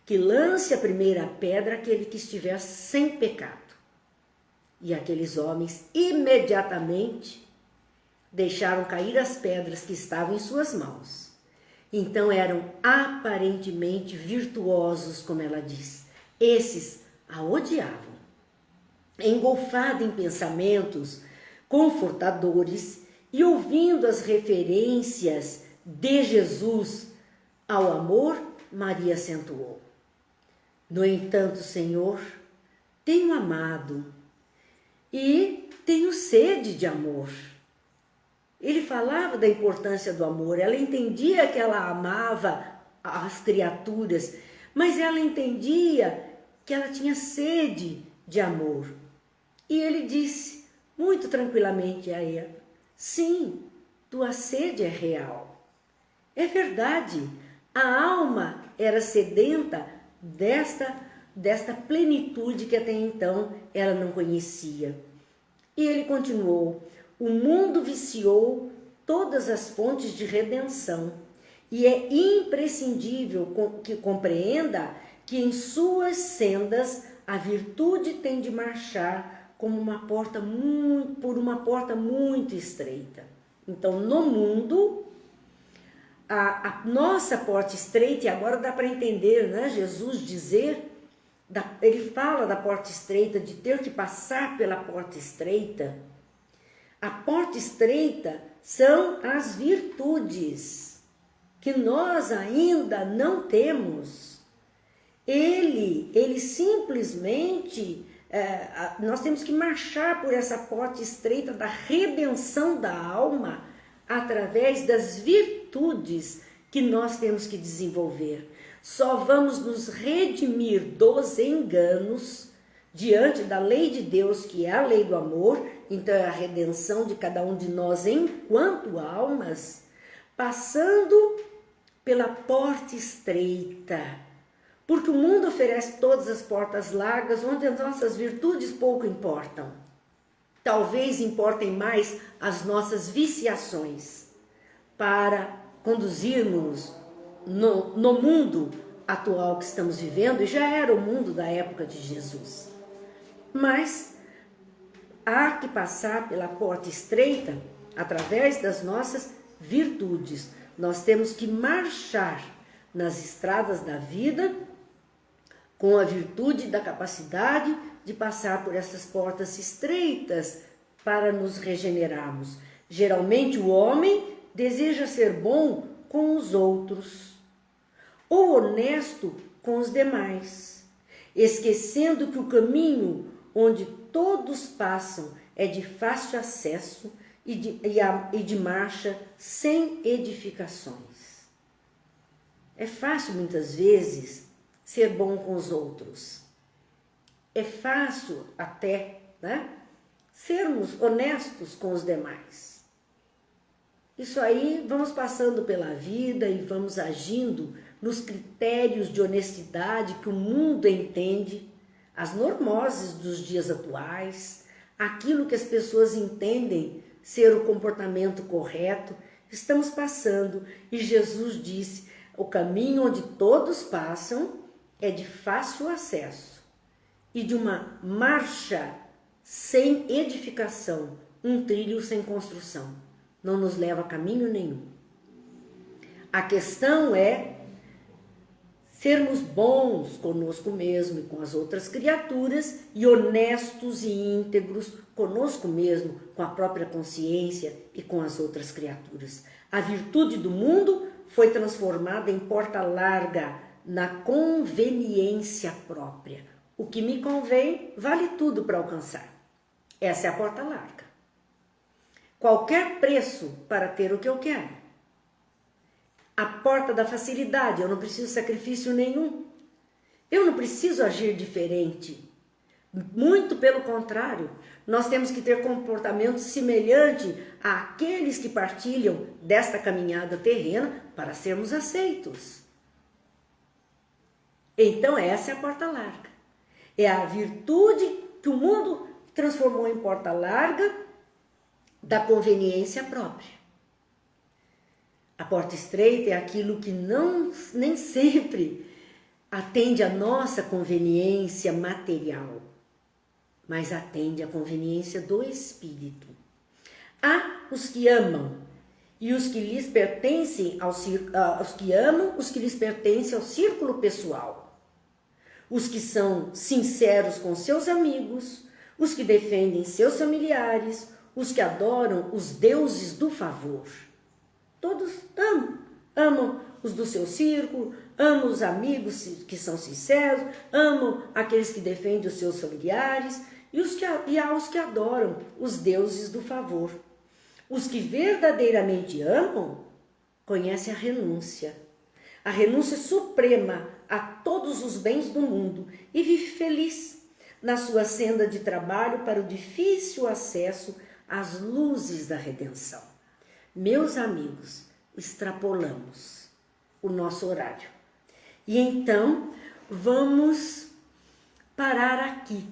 que lance a primeira pedra aquele que estiver sem pecado. E aqueles homens imediatamente deixaram cair as pedras que estavam em suas mãos. Então eram aparentemente virtuosos, como ela diz. Esses a odiavam. Engolfada em pensamentos confortadores e ouvindo as referências de Jesus ao amor, Maria acentuou: no entanto, Senhor, tenho amado e tenho sede de amor. Ele falava da importância do amor, ela entendia que ela amava as criaturas, mas ela entendia que ela tinha sede de amor. E ele disse muito tranquilamente a ela: sim, tua sede é real. É verdade, a alma era sedenta desta plenitude que até então ela não conhecia. E ele continuou: o mundo viciou todas as fontes de redenção e é imprescindível que compreenda que em suas sendas a virtude tem de marchar como por uma porta muito estreita. Então, no mundo, a nossa porta estreita, e agora dá para entender, né? Jesus dizer, ele fala da porta estreita, de ter que passar pela porta estreita. A porta estreita são as virtudes que nós ainda não temos. Ele simplesmente, nós temos que marchar por essa porta estreita da redenção da alma através das virtudes que nós temos que desenvolver. Só vamos nos redimir dos enganos diante da lei de Deus, que é a lei do amor, então é a redenção de cada um de nós enquanto almas, passando pela porta estreita. Porque o mundo oferece todas as portas largas, onde as nossas virtudes pouco importam. Talvez importem mais as nossas viciações para conduzirmos no mundo atual que estamos vivendo, e já era o mundo da época de Jesus. Mas há que passar pela porta estreita através das nossas virtudes. Nós temos que marchar nas estradas da vida com a virtude da capacidade de passar por essas portas estreitas para nos regenerarmos. Geralmente o homem deseja ser bom com os outros ou honesto com os demais, esquecendo que o caminho onde todos passam é de fácil acesso e de marcha sem edificações. É fácil muitas vezes ser bom com os outros. É fácil até, né, sermos honestos com os demais. Isso aí, vamos passando pela vida e vamos agindo nos critérios de honestidade que o mundo entende, as normoses dos dias atuais, aquilo que as pessoas entendem ser o comportamento correto, estamos passando. E Jesus disse: o caminho onde todos passam é de fácil acesso e de uma marcha sem edificação, um trilho sem construção. Não nos leva a caminho nenhum. A questão é sermos bons conosco mesmo e com as outras criaturas, e honestos e íntegros conosco mesmo, com a própria consciência e com as outras criaturas. A virtude do mundo foi transformada em porta larga na conveniência própria. O que me convém vale tudo para alcançar. Essa é a porta larga. Qualquer preço para ter o que eu quero. A porta da facilidade, eu não preciso de sacrifício nenhum. Eu não preciso agir diferente. Muito pelo contrário, nós temos que ter comportamento semelhante àqueles que partilham desta caminhada terrena para sermos aceitos. Então essa é a porta larga. É a virtude que o mundo transformou em porta larga da conveniência própria. A porta estreita é aquilo que nem sempre atende a nossa conveniência material, mas atende à conveniência do espírito. Há os que amam e os que lhes pertencem os que amam, os que lhes pertencem ao círculo pessoal, os que são sinceros com seus amigos, os que defendem seus familiares, os que adoram os deuses do favor. Todos amam os do seu círculo, amam os amigos que são sinceros, amam aqueles que defendem os seus familiares e há os que adoram os deuses do favor. Os que verdadeiramente amam conhecem a renúncia suprema a todos os bens do mundo e vive feliz na sua senda de trabalho para o difícil acesso às luzes da redenção. Meus amigos, extrapolamos o nosso horário. E então vamos parar aqui,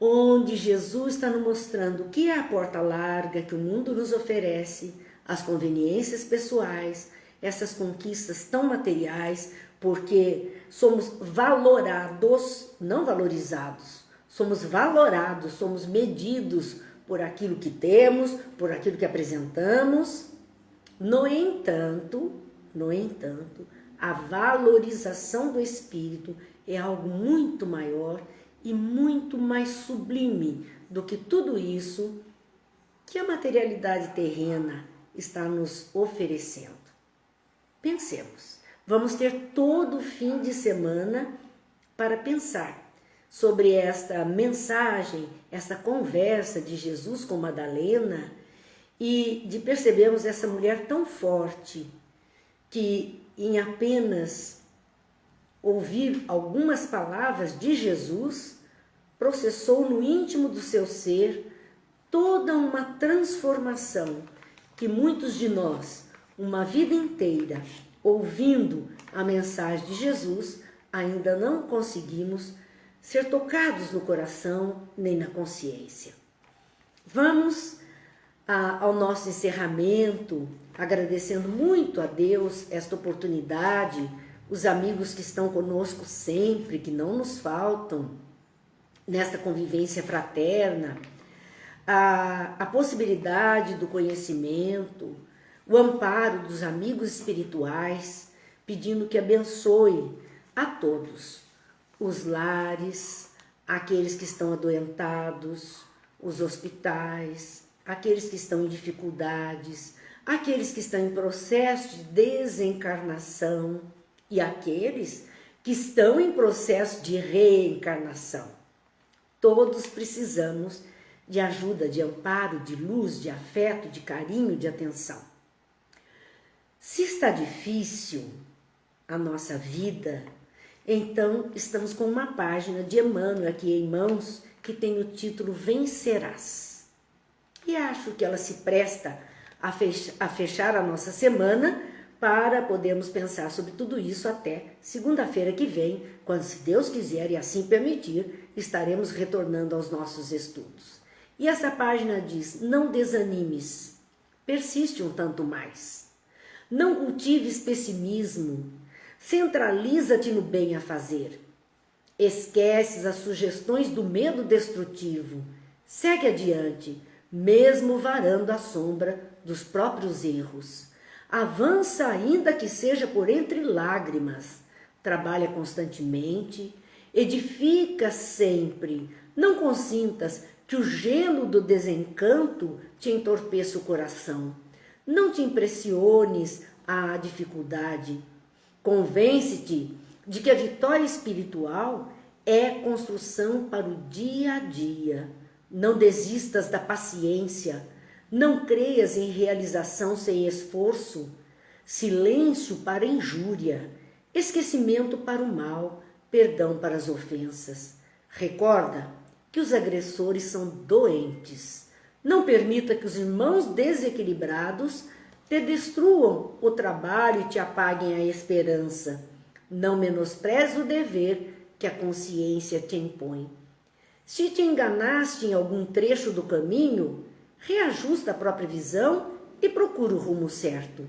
onde Jesus está nos mostrando o que é a porta larga que o mundo nos oferece, as conveniências pessoais, essas conquistas tão materiais, porque somos valorados, não valorizados, somos valorados, somos medidos por aquilo que temos, por aquilo que apresentamos. No entanto, a valorização do espírito é algo muito maior e muito mais sublime do que tudo isso que a materialidade terrena está nos oferecendo. Pensemos, vamos ter todo o fim de semana para pensar sobre esta mensagem, esta conversa de Jesus com Madalena e de percebermos essa mulher tão forte que em apenas ouvir algumas palavras de Jesus, processou no íntimo do seu ser toda uma transformação que muitos de nós, uma vida inteira, ouvindo a mensagem de Jesus, ainda não conseguimos ser tocados no coração nem na consciência. Vamos ao nosso encerramento, agradecendo muito a Deus esta oportunidade, os amigos que estão conosco sempre, que não nos faltam, nesta convivência fraterna, a possibilidade do conhecimento, o amparo dos amigos espirituais, pedindo que abençoe a todos, os lares, aqueles que estão adoentados, os hospitais, aqueles que estão em dificuldades, aqueles que estão em processo de desencarnação e aqueles que estão em processo de reencarnação. Todos precisamos de ajuda, de amparo, de luz, de afeto, de carinho, de atenção. Se está difícil a nossa vida, então estamos com uma página de Emmanuel aqui em mãos que tem o título Vencerás. E acho que ela se presta a fechar a nossa semana para podermos pensar sobre tudo isso até segunda-feira que vem, quando, se Deus quiser e assim permitir, estaremos retornando aos nossos estudos. E essa página diz: não desanimes, persiste um tanto mais. Não cultives pessimismo, centraliza-te no bem a fazer. Esqueces as sugestões do medo destrutivo, segue adiante, mesmo varando a sombra dos próprios erros. Avança ainda que seja por entre lágrimas, trabalha constantemente, edifica sempre, não consintas que o gelo do desencanto te entorpeça o coração. Não te impressiones à dificuldade. Convence-te de que a vitória espiritual é construção para o dia a dia. Não desistas da paciência. Não creias em realização sem esforço. Silêncio para a injúria. Esquecimento para o mal. Perdão para as ofensas. Recorda que os agressores são doentes. Não permita que os irmãos desequilibrados te destruam o trabalho e te apaguem a esperança. Não menospreze o dever que a consciência te impõe. Se te enganaste em algum trecho do caminho, reajusta a própria visão e procura o rumo certo.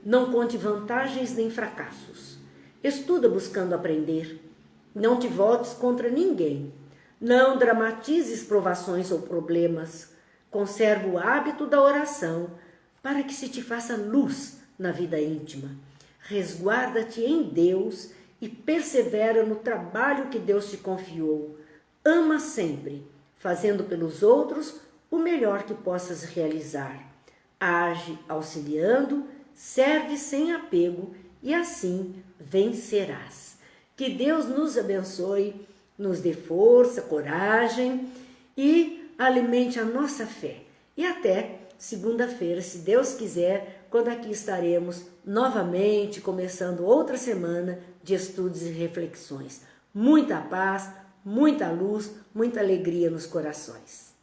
Não conte vantagens nem fracassos. Estuda buscando aprender. Não te voltes contra ninguém. Não dramatizes provações ou problemas. Conserva o hábito da oração, para que se te faça luz na vida íntima. Resguarda-te em Deus e persevera no trabalho que Deus te confiou. Ama sempre, fazendo pelos outros o melhor que possas realizar. Age auxiliando, serve sem apego e assim vencerás. Que Deus nos abençoe, nos dê força, coragem e alimente a nossa fé. E até segunda-feira, se Deus quiser, quando aqui estaremos novamente, começando outra semana de estudos e reflexões. Muita paz, muita luz, muita alegria nos corações.